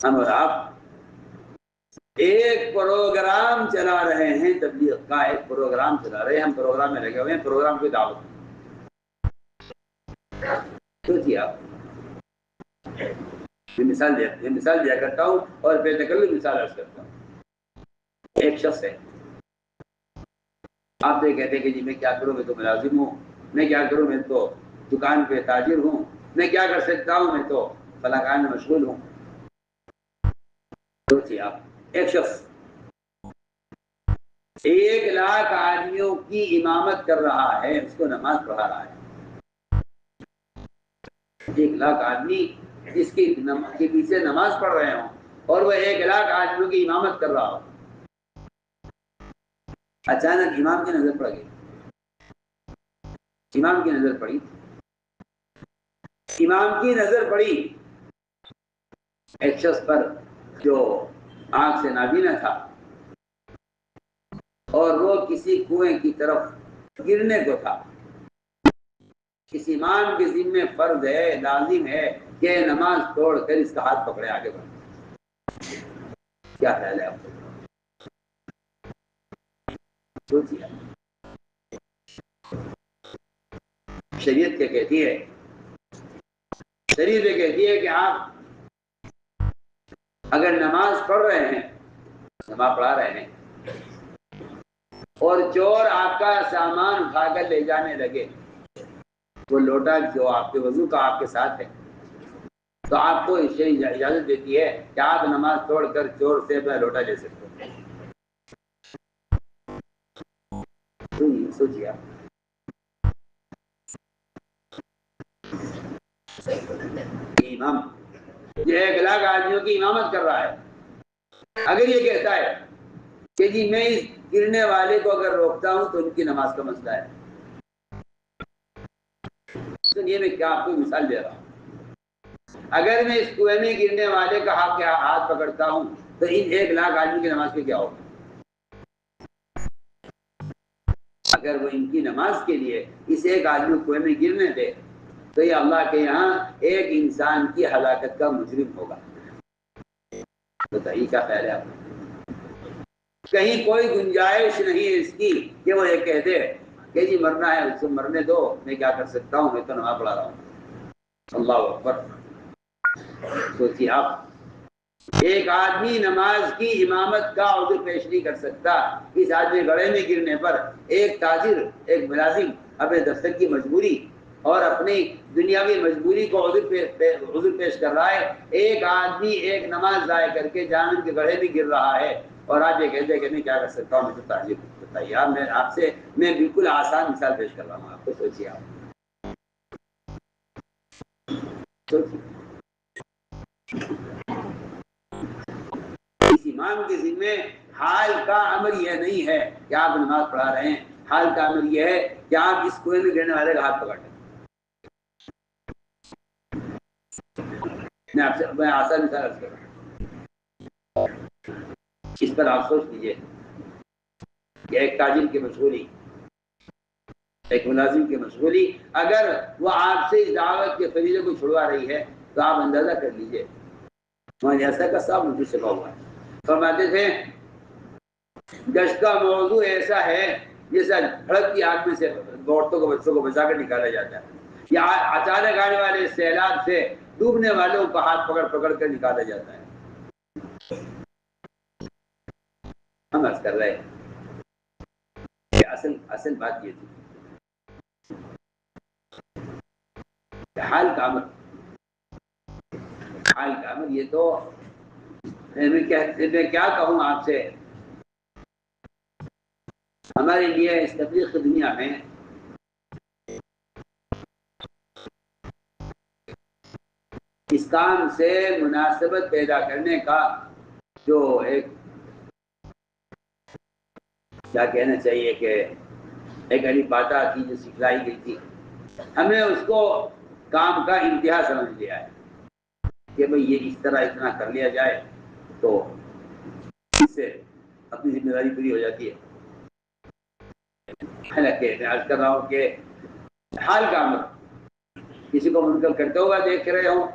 ہم اور آپ ایک پروگرام چلا رہے ہیں، تبلیغ کا ایک پروگرام چلا رہے ہیں، ہم پروگرام میں لگے ہوئے ہیں، پروگرام کی دعوت سوچیے آپ۔ یہ مثال دیا کرتا ہوں اور بے تکلف مثال عرض کرتا ہوں۔ ایک شخص ہے، آپ سے کہتے ہیں کہ جی میں کیا کروں، میں تو ملازم ہوں، میں کیا کروں، میں تو دکان پہ تاجر ہوں، میں کیا کر سکتا ہوں، میں تو فلاں کام میں مشغول ہوں۔ سوچیے آپ، ایک شخص 1,00,000 آدمیوں کی امامت کر رہا ہے، اس کو نماز پڑھا رہا ہے۔ 1,00,000 آدمی اس کے پیچھے نماز پڑھ رہے ہوں اور وہ 1,00,000 آدمیوں کی امامت کر رہا ہو۔ اچانک امام کی نظر پڑ گئی، امام کی نظر پڑی ایک شخص پر جو آنکھ سے نابینا تھا اور وہ کسی کنویں کی طرف گرنے کو تھا۔ اس امام کے ذمہ فرض ہے، لازم ہے کہ نماز توڑ کر اس کا ہاتھ پکڑے آگے بڑھے۔ کیا خیال ہے آپ کو؟ سوچیے، شریعت کیا کہتی ہے؟ شریعت یہ کہتی ہے کہ آپ اگر نماز پڑھ رہے ہیں، نماز پڑھا رہے ہیں اور چور آپ کا سامان اٹھا کر لے جانے لگے، وہ لوٹا جو آپ کے وضو کا آپ کے ساتھ ہے، تو آپ کو اس سے اجازت دیتی ہے کہ آپ نماز توڑ کر چور سے اپنا لوٹا لے سکتے ہیں۔ سوچیے آپ، امام یہ 1,00,000 آدمیوں کی امامت کر رہا ہے، اگر یہ کہتا ہے کہ جی میں اس گرنے والے کو اگر روکتا ہوں تو ان کی نماز کا مسئلہ ہے۔ سنیے، میں کیا آپ کو مثال دے رہا ہوں، اگر میں اس کنویں میں گرنے والے کا ہاتھ پکڑتا ہوں تو ان 1,00,000 آدمی کی نماز پہ کیا ہوگا؟ اگر وہ ان کی نماز کے لیے اس ایک آدمی کو کنویں میں گرنے دے تو یہ اللہ کے یہاں ایک انسان کی ہلاکت کا مجرم ہوگا۔ بتائیے کیا خیال ہے آپ کو؟ کہیں کوئی گنجائش نہیں ہے اس کی کہ وہ یہ کہہ دے کہ جی مرنا ہے اس کو مرنے دو، میں کیا کر سکتا ہوں، میں تو نماز پڑھا رہا ہوں۔ اللہ اکبر۔ سوچیے آپ، ایک آدمی نماز کی امامت کا عذر پیش نہیں کر سکتا، اس آدمی گڑھے میں گرنے پر ایک تاجر، ایک ملازم اپنے دفتر کی مجبوری اور اپنی دنیاوی مجبوری کو عذر پیش کر رہا ہے، ایک آدمی ایک نماز ضائع کر کے جہنم کے گڑھے میں گر رہا ہے اور آپ یہ کہتے ہیں کہ میں کیا کر سکتا ہوں، میں تو تاجر ہوں۔ بتائیے آپ، میں بالکل آسان مثال پیش کر رہا ہوں آپ کو، سوچیے آپ، اس امام کے ذمہ حال کا امر یہ نہیں ہے کہ آپ نماز پڑھا رہے ہیں، حال کا امر یہ ہے کہ آپ اس کنویں میں گرنے والے کا ہاتھ پکڑ لیں۔ میں آسان مثال عرض کر رہا ہوں، اس پر آپ سوچ لیجیے کہ ایک تاجر کی مشغولی، ایک ملازم کی مشغولی، اگر وہ آپ سے اس دعوت کے فریضے کو چھڑوا رہی ہے تو آپ اندازہ کر لیجیے۔ ایسا کا صاحب مجھے سکھا ہوا ہے، فرماتے تھے گشت کا موضوع ایسا ہے جیسا بھڑکتی آگ میں سے عورتوں کو بچوں کو بچا کر نکالا جاتا ہے، یا اچانک آنے والے سیلاب سے ڈوبنے والوں کو ہاتھ پکڑ پکڑ کر نکالا جاتا ہے۔ ہم عرض کر رہے ہیں کہ اصل بات یہ تھی کہ حال کا امر یہ تو میں کیا کہوں آپ سے، ہمارے لیے اس تبلیغ کی دنیا میں اس کام سے مناسبت پیدا کرنے کا جو ایک کیا کہنا چاہیے کہ ایک علی باتہ تھی جو سکھلائی گئی تھی، ہم نے اس کو کام کا انتہا سمجھ لیا ہے۔ کہ بھئی یہ اس طرح اتنا کر لیا جائے تو اس سے اپنی ذمہ داری پوری ہو جاتی ہے۔ حالانکہ میں عرض کر رہا ہوں کہ حال کا امر کسی کو منکر کرتے ہوا دیکھ رہے ہوں،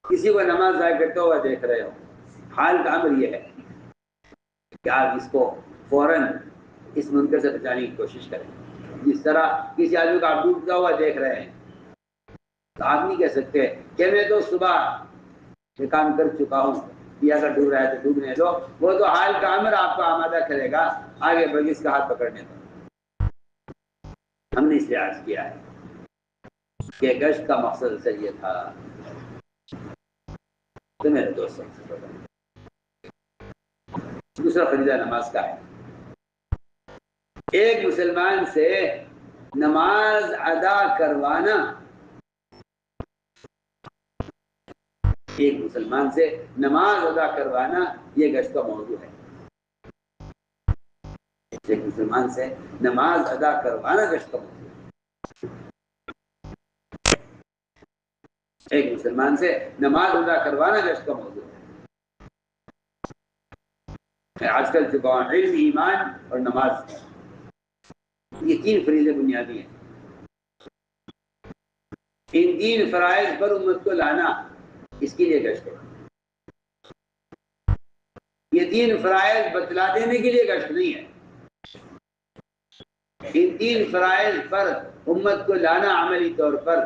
کسی کو نماز ضائع کرتے ہوا دیکھ رہے ہوں، حال کا امر یہ ہے کہ آپ اس کو فوراً اس منکر سے بچانے کی کوشش کریں۔ جس طرح کسی آدمی کو آپ ڈوبتا ہوا دیکھ رہے ہیں تو آپ نہیں کہہ سکتے کہ میں تو صبح یہ کام کر چکا ہوں، یہ اگر ڈوب رہا ہے تو ڈوبنے دو۔ وہ تو حال کا امر آپ کو آمادہ کرے گا آگے بڑھ اس کا ہاتھ پکڑنے کا۔ ہم نے اس لیے عرض کیا ہے کہ گشت کا مقصد صحیح تھا۔ تو میرے دوستوں سے دوسرا فریضہ نماز کا ہے۔ ایک مسلمان سے نماز ادا کروانا، ایک مسلمان سے نماز ادا کروانا یہ گشت کا موضوع ہے۔ ایک مسلمان سے نماز ادا کروانا گشت کا موضوع ہے۔ ایک مسلمان سے نماز ادا کروانا گشت کا موضوع ہے۔ میں آج کل چکا ہوں علم، ایمان اور نماز، یہ تین فریضے بنیادی ہیں۔ ان تین فرائض پر امت کو لانا اس کے لیے گشت ہے۔ یہ تین فرائض بتلا دینے کے لیے گشت نہیں ہے۔ ان تین فرائض پر امت کو لانا عملی طور پر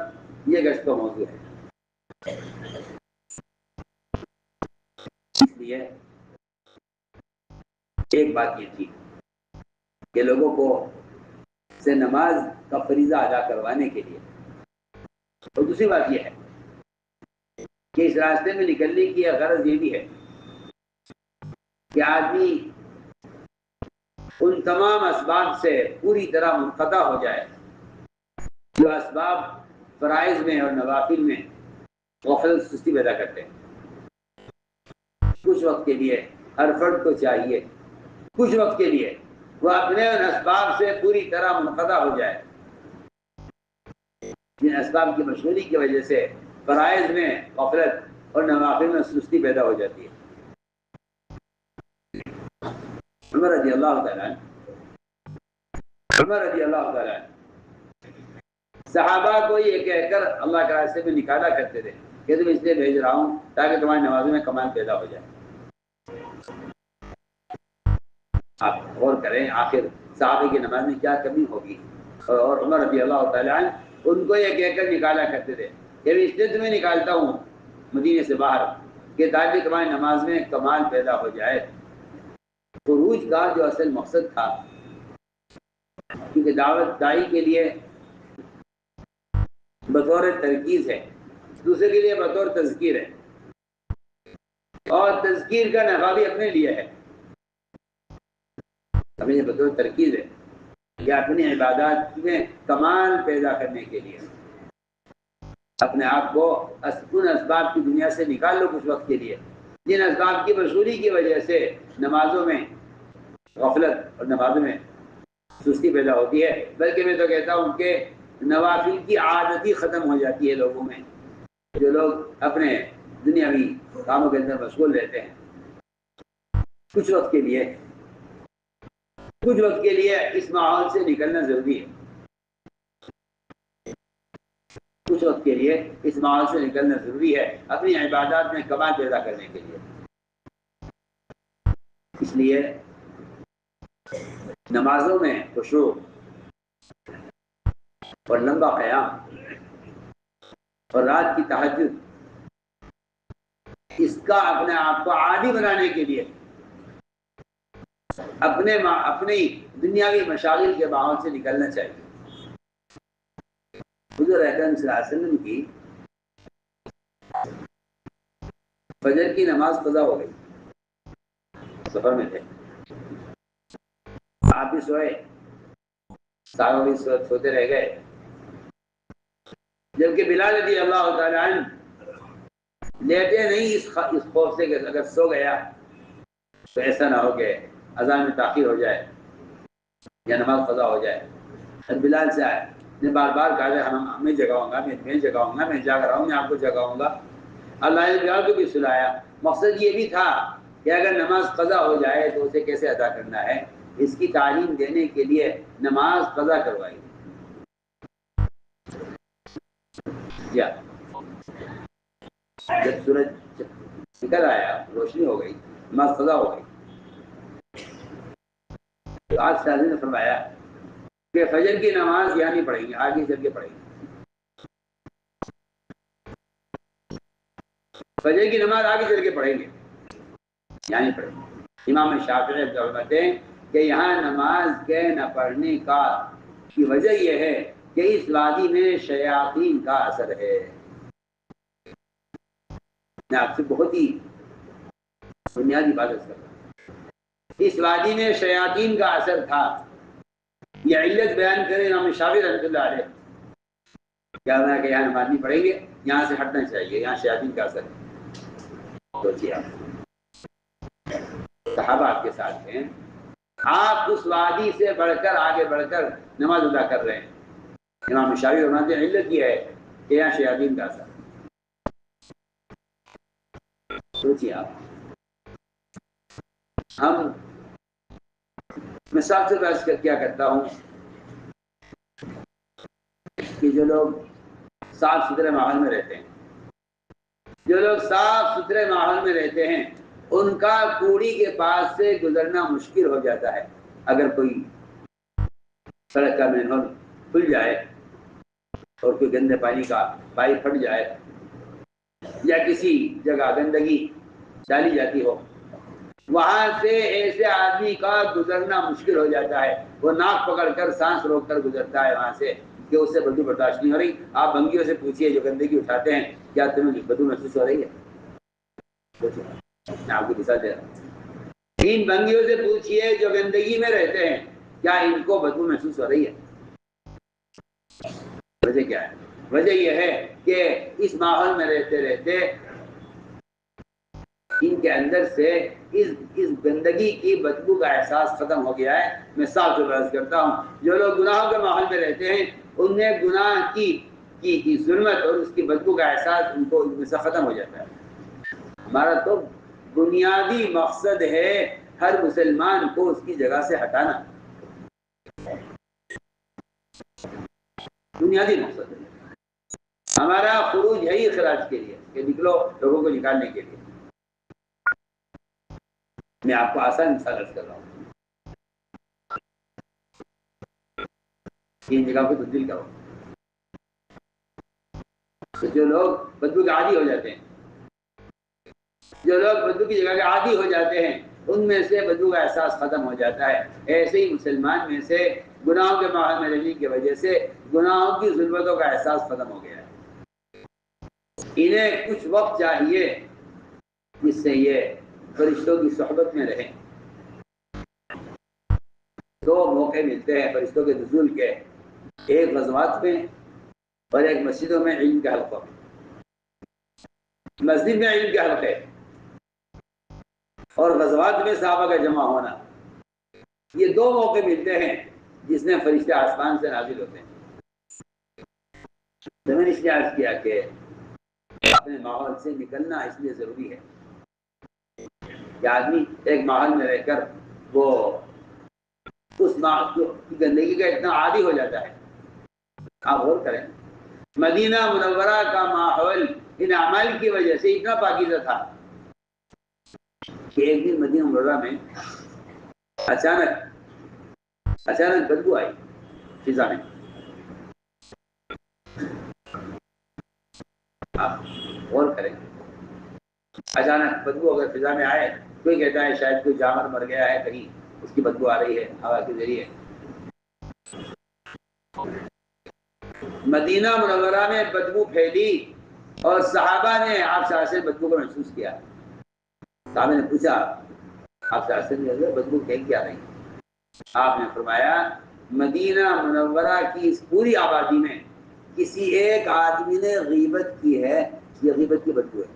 یہ گشت کا موضوع ہے۔ اس لیے ایک بات یہ تھی کہ لوگوں کو سے نماز کا فریضہ ادا کروانے کے لیے، اور دوسری بات یہ ہے کہ اس راستے میں نکلنے کی غرض یہ بھی ہے کہ آدمی ان تمام اسباب سے پوری طرح منقطع ہو جائے جو اسباب فرائض میں اور نوافل میں غفلت سستی پیدا کرتے ہیں۔ کچھ وقت کے لیے ہر فرد کو چاہیے، کچھ وقت کے لیے وہ اپنے ان اسباب سے پوری طرح منقطع ہو جائے جن اسباب کی مشغولی کی وجہ سے فرائض میں غفلت اور نوافل میں سستی پیدا ہو جاتی ہے۔ عمر رضی اللہ تعالیٰ صحابہ کو یہ کہہ کر اللہ کے راستے میں نکالا کرتے تھے کہ تم اس لیے بھیج رہا ہوں تاکہ تمہاری نمازوں میں کمال پیدا ہو جائے۔ آپ غور کریں آخر صحابہ کی نماز میں کیا کمی ہوگی، اور عمر رضی اللہ تعالیٰ عنہ ان کو یہ کہہ کر نکالا کرتے تھے کہ اس لیے تمہیں نکالتا ہوں مدینے سے باہر کہ تاکہ تمہاری نماز میں کمال پیدا ہو جائے۔ خروج کا جو اصل مقصد تھا، کیونکہ دعوت دائی کے لیے بطور ترکیز ہے، دوسرے کے لیے بطور تذکیر ہے، اور تذکیر کا نفع بھی اپنے لیے ہے، اپنے بطور ترکیز ہے یا اپنی عبادات میں کمال پیدا کرنے کے لیے اپنے آپ کو ان اسباب کی دنیا سے نکال لو کچھ وقت کے لیے جن اسباب کی مشغولی کی وجہ سے نمازوں میں غفلت اور نمازوں میں سستی پیدا ہوتی ہے، بلکہ میں تو کہتا ہوں کہ نوافل کی عادت ہی ختم ہو جاتی ہے لوگوں میں، جو لوگ اپنے دنیاوی کاموں کے اندر مشغول رہتے ہیں۔ کچھ وقت کے لیے اس ماحول سے نکلنا ضروری ہے، کچھ وقت کے لیے اس ماحول سے نکلنا ضروری ہے اپنی عبادات میں کمال پیدا کرنے کے لیے۔ اس لیے نمازوں میں خشوع اور لمبا قیام اور رات کی تہجد، اس کا اپنے آپ کو عادی بنانے کے لیے اپنی دنیاوی مشاغل کے ماحول سے نکلنا چاہیے۔ حضور اکرم صلی اللہ علیہ وسلم کی فجر کی نماز قضا ہو گئی، سفر میں تھے، آپ بھی سوئے، صحابہ بھی سوتے رہ گئے، جبکہ بلال رضی اللہ تعالیٰ عنہ لیٹے نہیں اس خوف سے کہ اگر سو گیا تو ایسا نہ ہو کہ اذان میں تاخیر ہو جائے یا نماز قضا ہو جائے۔ اور بلال سے آئے نے بار بار کہا میں جگاؤں گا، میں جگاؤں گا، میں جاگ رہا ہوں، میں آپ کو جگاؤں گا، اللہ نے بلال کو بھی سلایا. مقصد یہ بھی تھا کہ اگر نماز قضا ہو جائے تو اسے کیسے ادا کرنا ہے، اس کی تعلیم دینے کے لیے نماز قضا کروائی. کیا جب سورج نکل آیا، روشنی ہو گئی، نماز قضا ہو گئی، تو آج شاہزی نے فرمایا کہ فجر کی نماز یہاں نہیں پڑھیں گے، آگے چل کے پڑھیں گے. فجر کی نماز آگے چل کے پڑھیں گے، یہاں نہیں پڑھیں گے. امام شافعی فرماتے ہیں کہ یہاں نماز کے نہ پڑھنے کی وجہ یہ ہے کہ اس وادی میں شیاطین کا اثر ہے. میں آپ سے بہت ہی بنیادی بات کر رہا ہوں، اس وادی میں شیاطین کا اثر تھا. یہ علت بیان کرے امام شافعی رحمۃ اللہ علیہ، کیا ہونا ہے کہ یہاں نماز نہیں پڑھیں گے، یہاں سے ہٹنا چاہیے، یہاں شیاطین کا اثر ہے. سوچیے آپ، صحابہ آپ کے ساتھ ہیں، آپ اس وادی سے بڑھ کر آگے بڑھ کر نماز ادا کر رہے ہیں. امام شافعی فرماتے ہیں علت یہ ہے کہ یہاں شیاطین کا اثر. سوچیے آپ، میں سب سے بحث کیا کرتا ہوں کہ جو لوگ صاف ستھرے ماحول میں رہتے ہیں، جو لوگ صاف ستھرے ماحول میں رہتے ہیں، ان کا کوڑی کے پاس سے گزرنا مشکل ہو جاتا ہے. اگر کوئی سڑک کا مینہول کھل جائے اور کوئی گندے پانی کا پائپ پھٹ جائے یا کسی جگہ گندگی ڈالی جاتی ہو، وہاں سے ایسے آدمی کا گزرنا مشکل ہو جاتا ہے. وہ ناک پکڑ کر سانس روک کر گزرتا ہے وہاں سے کہ اس سے بدبو برداشت نہیں ہو رہی. آپ بھنگیوں سے پوچھیے جو گندگی اٹھاتے ہیں، کیا تمہیں بدبو محسوس ہو رہی ہے؟ میں آپ کو مثال دے رہا ہوں، ان بھنگیوں سے پوچھیے جو گندگی میں رہتے ہیں، کیا ان کو بدبو محسوس ہو رہی ہے؟ وجہ کیا ہے؟ وجہ یہ ہے کہ اس ماحول میں رہتے رہتے ان کے اندر سے اس گندگی کی بدبو کا احساس ختم ہو گیا ہے. میں صاف سے عرض کرتا ہوں، جو لوگ گناہوں کے ماحول میں رہتے ہیں، ان میں گناہ کی ظلمت اور اس کی بدبو کا احساس ان کو ان میں سے ختم ہو جاتا ہے. ہمارا تو بنیادی مقصد ہے ہر مسلمان کو اس کی جگہ سے ہٹانا. بنیادی مقصد ہے ہمارا. خروج ہے ہی اخراج کے لیے کہ نکلو، لوگوں کو نکالنے کے لیے. میں آپ کو آسان مثال عرض کر رہا ہوں، ان جگہ کو تبدیل کرو. تو جو لوگ بدبو کے عادی ہو جاتے ہیں، جو لوگ بدبو کی جگہ کے عادی ہو جاتے ہیں، ان میں سے بدبو کا احساس ختم ہو جاتا ہے. ایسے ہی مسلمان میں سے گناہوں کے ماحول میں رہنے کی وجہ سے گناہوں کی ظلمتوں کا احساس ختم ہو گیا ہے. انہیں کچھ وقت چاہیے جس سے یہ فرشتوں کی صحبت میں رہیں. دو موقع ملتے ہیں فرشتوں کے نزول کے، ایک غزوات میں اور ایک مسجدوں میں علم کے حلقوں میں. مسجد میں علم کے حلقے اور غزوات میں صحابہ کا جمع ہونا، یہ دو موقع ملتے ہیں جس میں فرشتے آسمان سے نازل ہوتے ہیں. تو میں نے اس لیے عرض کیا کہ اپنے ماحول سے نکلنا اس لیے ضروری ہے کہ آدمی ایک ماحول میں رہ کر وہ اس ماحول کی گندگی کا اتنا عادی ہو جاتا ہے. آپ غور کریں، مدینہ منورہ کا ماحول ان اعمال کی وجہ سے اتنا پاکیزہ تھا کہ ایک دن مدینہ منورہ میں اچانک بدبو آئی فضا میں. آپ غور کریں، اچانک بدبو اگر فضا میں آئے، کوئی کہتا ہے شاید کوئی جانور مر گیا ہے کہیں، اس کی بدبو آ رہی ہے ہوا کے ذریعے. مدینہ منورہ میں بدبو پھیلی اور صحابہ نے آپ سے بدبو کو محسوس کیا. صحابہ نے پوچھا آپ سے بدبو پھینک کیا رہی؟ آپ نے فرمایا مدینہ منورہ کی اس پوری آبادی میں کسی ایک آدمی نے غیبت کی ہے، یہ غیبت کی بدبو ہے.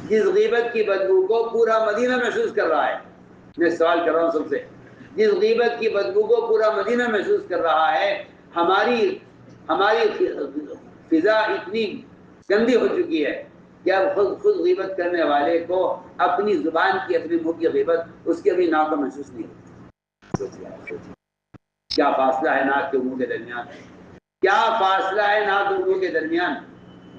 جس غیبت کی بدبو کو پورا مدینہ محسوس کر رہا ہے، میں سوال کر رہا ہوں سب سے، جس غیبت کی بدبو کو پورا مدینہ محسوس کر رہا ہے، ہماری فضا اتنی گندی ہو چکی ہے کہ اب خود غیبت کرنے والے کو اپنی زبان کی، اپنے منہ کی غیبت اس کے بھی ناک کو محسوس نہیں ہوتی۔ کیا فاصلہ ہے ناک کے منہ کے درمیان، کیا فاصلہ ہے ناک اور منہ کے درمیان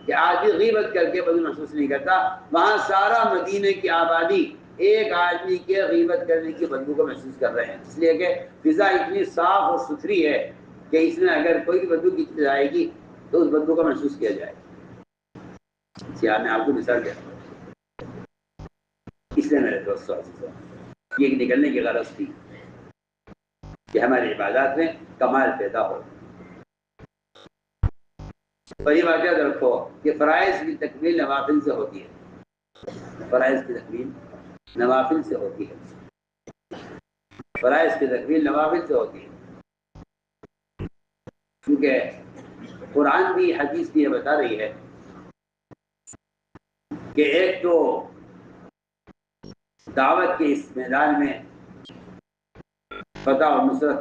کہ آدمی غیبت کر کے بدبو محسوس نہیں کرتا، وہاں سارا مدینے کی آبادی ایک آدمی کے غیبت کرنے کی بدبو کو محسوس کر رہے ہیں، اس لیے کہ فضا اتنی صاف اور ستھری ہے کہ اس میں اگر کوئی بھی بدبو کی چیز آئے گی تو اس بدبو کو محسوس کیا جائے گا۔ میں آپ کو مثال دیتا ہوں، اس لیے میرے دوستوں یہ نکلنے کی غرض تھی کہ ہماری عبادات میں کمال پیدا ہو۔ اور یہ واقعہ رکھو کہ فرائض کی تکمیل نوافل سے ہوتی ہے، فرائض کی تکمیل نوافل سے ہوتی ہے، فرائض کی تکمیل نوافل سے ہوتی ہے، کیونکہ قرآن بھی حدیث بھی یہ بتا رہی ہے کہ ایک تو دعوت کے اس میدان میں فتح و نصرت،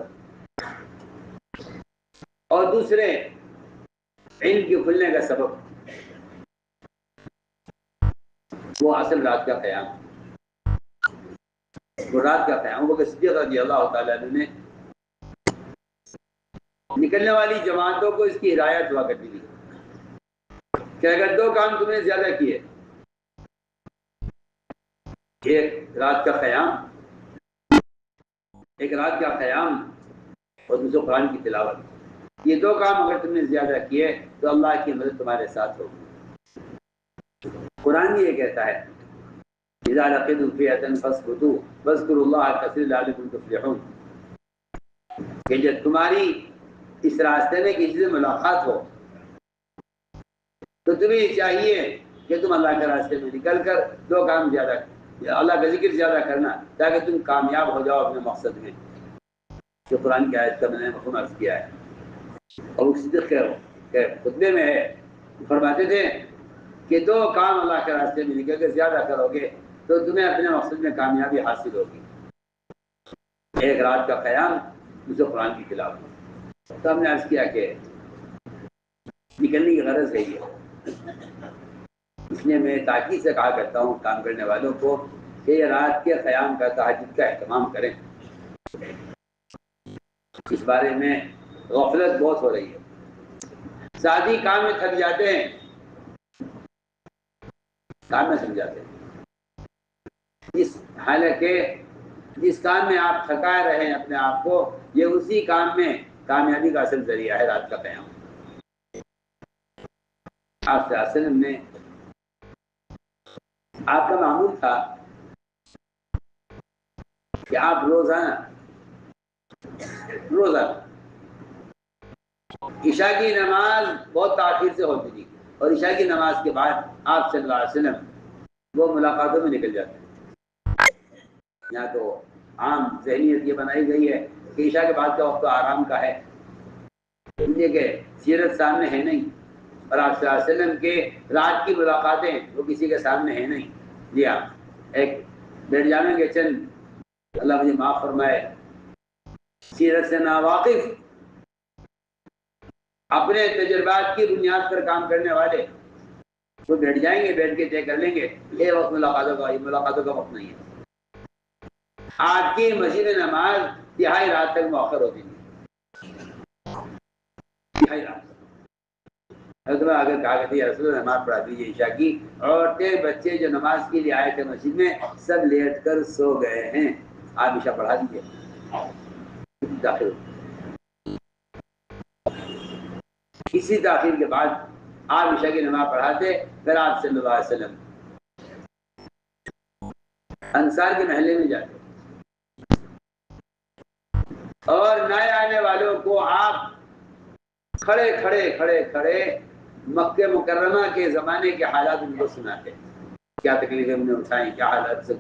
اور دوسرے علم کے کھلنے کا سبب وہ اصل رات کا قیام، وہ رات کا قیام۔ وہ صدیق رضی اللہ تعالیٰ عنہ نے نکلنے والی جماعتوں کو اس کی ہدایت ہوا کرتی تھی کہ اگر دو کام تم نے زیادہ کیے، ایک رات کا قیام، ایک رات کا قیام اور دوسرے قرآن کی تلاوت، یہ دو کام اگر تم نے زیادہ کیے تو اللہ کی مدد تمہارے ساتھ ہوگی۔ قرآن بھی یہ کہتا ہے اذا لقيتم فئة فاثبتوا واذكروا الله كثيرا لعلكم تفلحون، کہ جب تمہاری اس راستے میں کسی سے ملاقات ہو تو تمہیں چاہیے کہ تم اللہ کے راستے میں نکل کر دو کام زیادہ، اللہ کا ذکر زیادہ کرنا تاکہ تم کامیاب ہو جاؤ اپنے مقصد میں۔ جو قرآن کی آیت کا میں نے مفہوم عرض کیا ہے، اور وہ صدیق کے خطبے میں ہے، فرماتے تھے کہ دو کام اللہ کے راستے میں نکل کر زیادہ کرو گے تو تمہیں اپنے مقصد میں کامیابی حاصل ہوگی، ایک رات کا قیام، دوسرے قرآن کی تلاوت۔ تو ہم نے عرض کیا کہ نکلنے کی غرض ہے یہ، اس لیے میں تاکید سے کہا کرتا ہوں کام کرنے والوں کو کہ یہ رات کے قیام کا، تہجد کا اہتمام کریں۔ اس بارے میں غفلت بہت ہو رہی ہے، ساتھی کام میں تھک جاتے ہیں، کام میں تھک جاتے ہیں، حالانکہ جس کام میں آپ تھکائے رہیں اپنے آپ کو، یہ اسی کام میں کامیابی کا اصل ذریعہ ہے، رات کا قیام۔ آپ صلی اللہ علیہ وسلم نے، آپ کا معمول تھا کہ آپ روزانہ عشاء کی نماز بہت تاخیر سے ہوتی تھی، اور عشاء کی نماز کے بعد آپ صلی اللہ علیہ وسلم وہ ملاقاتوں میں نکل جاتے ہیں۔ یہاں تو عام ذہنیت یہ بنائی گئی ہے کہ عشاء کے بعد کا وقت تو آرام کا ہے، اس لیے کہ سیرت سامنے ہے نہیں، اور آپ صلی اللہ علیہ وسلم کے رات کی ملاقاتیں وہ کسی کے سامنے ہے نہیں۔ جی ہاں، ایک بیٹھ جانے کے چند، اللہ مجھے معاف فرمائے، سیرت سے ناواقف، اپنے تجربات کی بنیاد پر کام کرنے والے وہ بیٹھ جائیں گے، بیٹھ کے طے کر لیں گے یہ وقت ملاقاتوں کا وقت نہیں ہے۔ آپ کی مسجد نماز تہائی رات تک مؤخر ہوتی تھی، تہائی رات اگر کہا کہ رسول نماز پڑھا دیجیے عشاء کی، عورتیں بچے جو نماز کے لیے آئے تھے مسجد میں سب لیٹ کر سو گئے ہیں، آپ عشاء پڑھا دیجیے، داخل اسی تاخیر کے بعد آپ عشاء کی نماز پڑھاتے، پھر آپ صلی اللہ علیہ وسلم انصار کے محلے میں جاتے اور نئے آنے والوں کو آپ کھڑے مکہ مکرمہ کے زمانے کے حالات ان کو سناتے، کیا تکلیفیں ہم نے اٹھائیں، کیا حالات سے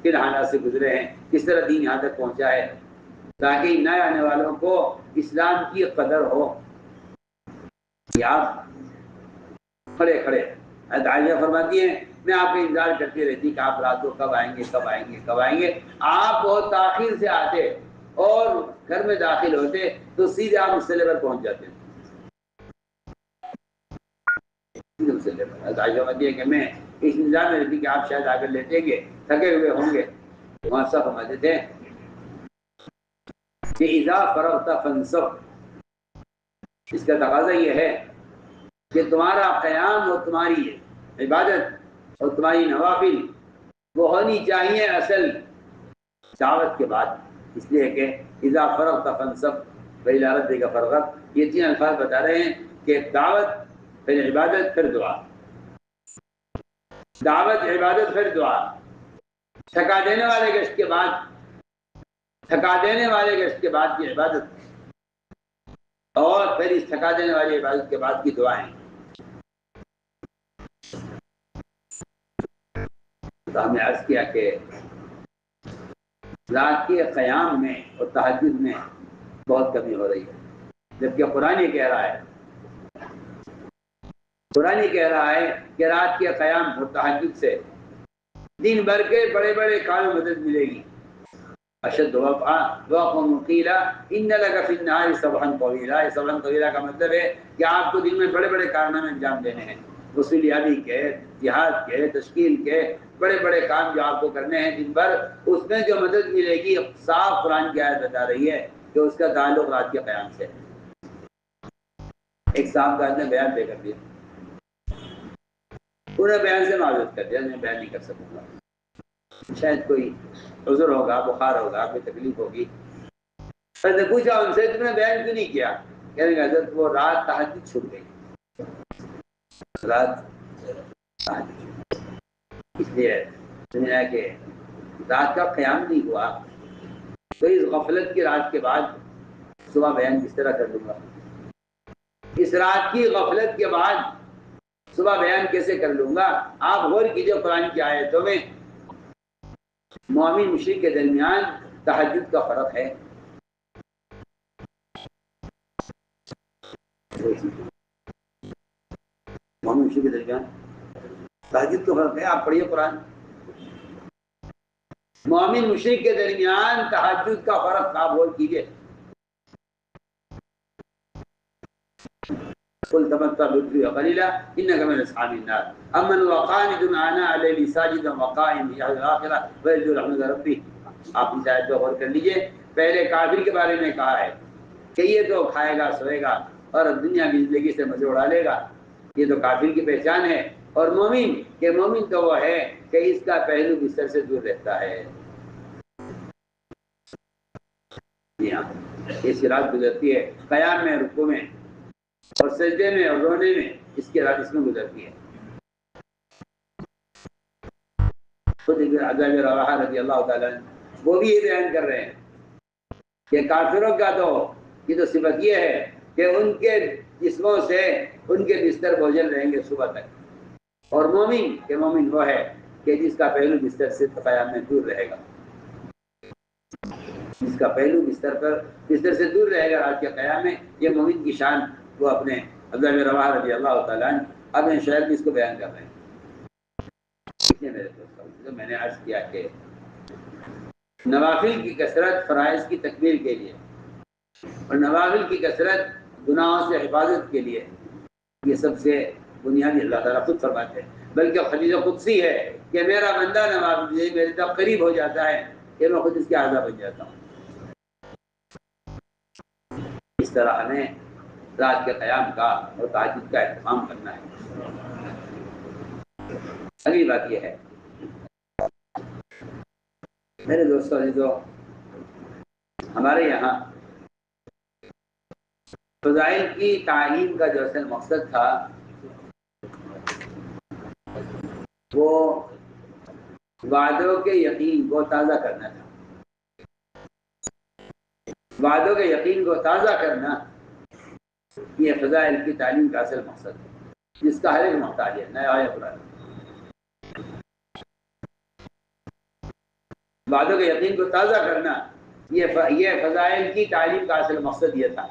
کن حالات سے گزرے ہیں، کس طرح دین یہاں تک پہنچا ہے، تاکہ نئے آنے والوں کو اسلام کی قدر ہو کہ آپ کھڑے عائشہ فرماتی ہیں میں آپ کا انتظار کرتی رہتی کہ آپ رات کو کب آئیں گے۔ آپ بہت تاخیر سے آتے اور گھر میں داخل ہوتے تو سیدھے آپ مصطلح پر پہنچ جاتے۔ مسئلے پر عائشہ فرماتی ہے کہ میں اس نظام میں رہتی کہ آپ شاید آگر لیٹیں گے، تھکے ہوئے ہوں گے، وہاں سب فرماتے تھے کہ اذا فرغت فانصب، اس کا تقاضا یہ ہے کہ تمہارا قیام اور تمہاری عبادت اور تمہاری نوافل وہ ہونی چاہیے اصل دعوت کے بعد، اس لیے کہ اذا فرغت فانصب وإلی ربک فرغب، یہ تین الفاظ بتا رہے ہیں کہ دعوت پھر عبادت پھر دعا، دعوت عبادت پھر دعا، تھکا دینے والے گشت کے بعد، تھکا دینے والے گشت کے بعد کی عبادت، اور پھر اس تھکا دینے والی عبادت کے بعد کی دعائیں۔ تو ہم نے عرض کیا کہ رات کے قیام میں اور تہجد میں بہت کمی ہو رہی ہے، جبکہ قرآن یہ کہہ رہا ہے، قرآن یہ کہہ رہا ہے کہ رات کے قیام اور تہجد سے دن بھر کے بڑے بڑے کام میں مدد ملے گی۔ اشد وقوم قیل ان لک فی النہار سبحا طویلا، سبحا طویلا کا مطلب ہے کہ آپ کو دن میں بڑے بڑے کارنامے انجام دینے ہیں، وصولیابی کے، جہاد کے، تشکیل کے، بڑے بڑے کام جو آپ کو کرنے ہیں دن بھر، اس میں جو مدد ملے گی صاف قرآن کی آیت بتا رہی ہے کہ اس کا تعلق رات کے قیام سے ہے۔ ایک صاحب کا نے بیان دے کر دیا، انہیں بیان سے معذرت کر دیا، میں بیان نہیں کر سکوں گا، شاید کوئی عذر ہوگا، بخار ہوگا، کوئی تکلیف ہوگی۔ میں نے پوچھا ان سے تم نے بیان کیوں نہیں کیا؟ کہنے لگا حضرت وہ رات تہجد چھوٹ گئی، رات تہجد، اس لیے سمجھا کہ رات کا قیام نہیں ہوا تو اس غفلت کی رات کے بعد صبح بیان کس طرح کر لوں گا؟ اس رات کی غفلت کے بعد صبح بیان کیسے کر لوں گا؟ آپ غور کیجئے قرآن کی آیتوں میں مومن مشرک کے درمیان تہجد کا فرق ہے۔ مومن مشرک کے درمیان تہجد کا فرق ہے، آپ پڑھیے قرآن۔ مومن مشرک کے درمیان تہجد کا فرق آپ غور کیجئے۔ قل تمتع بالدنيا قليلا انك من اصحاب النار امن وقانت آناء الليل ساجدا وقائما يحذر الاخره ويرجو رحمة ربه۔ آپ اس آیت کو غور کر لیجئے، پہلے کافر کے بارے میں کہا ہے کہ یہ تو کھائے گا سوئے گا اور دنیا کی زندگی سے مزے اڑا لے گا، یہ تو کافر کی پہچان ہے، اور مومن کہ مومن تو وہ ہے کہ اس کا پہلو بستر سے دور رہتا ہے۔ جی ہاں، یہ رات گزرتی ہے قیام میں، رکوع میں اور سجدے میں اور رونے میں، اس کے رات اس میں گزرتی ہے۔ خود عبداللہ بن رواحہ رضی اللہ تعالیٰ عنہ وہ بھی یہ بیان کر رہے ہیں کہ کافروں کا تو یہ تو صفت یہ ہے کہ ان کے جسموں سے ان کے بستر بوجھل رہیں گے صبح تک، اور مومن کہ مومن وہ ہے کہ جس کا پہلو بستر سے قیام میں دور رہے گا، جس کا پہلو بستر سے دور رہے گا رات کے قیام میں، یہ مومن کی شان وہ اپنے عبداللہ بن رواحہ رضی اللہ تعالیٰ عنہ اپنے شعر میں اس کو بیان کر رہے ہیں۔ میرے دوستوں، میں نے عرض کیا کہ نوافل کی کثرت فرائض کی تکمیل کے لیے اور نوافل کی کثرت گناہوں سے حفاظت کے لیے، یہ سب سے بنیادی اللہ تعالیٰ خود فرماتے ہیں، بلکہ حدیث قدسی ہے کہ میرا بندہ نوافل سے میرے تک قریب ہو جاتا ہے کہ میں خود اس کے اعضا بن جاتا ہوں۔ اس طرح ہمیں رات کے قیام کا اور تہجد کا اہتمام کرنا ہے۔ اگلی بات یہ ہے میرے دوستوں، جو ہمارے یہاں فضائل کی تعلیم کا جو اصل مقصد تھا وہ وعدوں کے یقین کو تازہ کرنا تھا۔ وعدوں کے یقین کو تازہ کرنا یہ فضائل کی تعلیم کا اصل مقصد ہے، جس کا ہر ایک محتاج ہے، نیا یا پرانا۔ وعدوں کے یقین کو تازہ کرنا یہ فضائل کی تعلیم کا اصل مقصد یہ تھا۔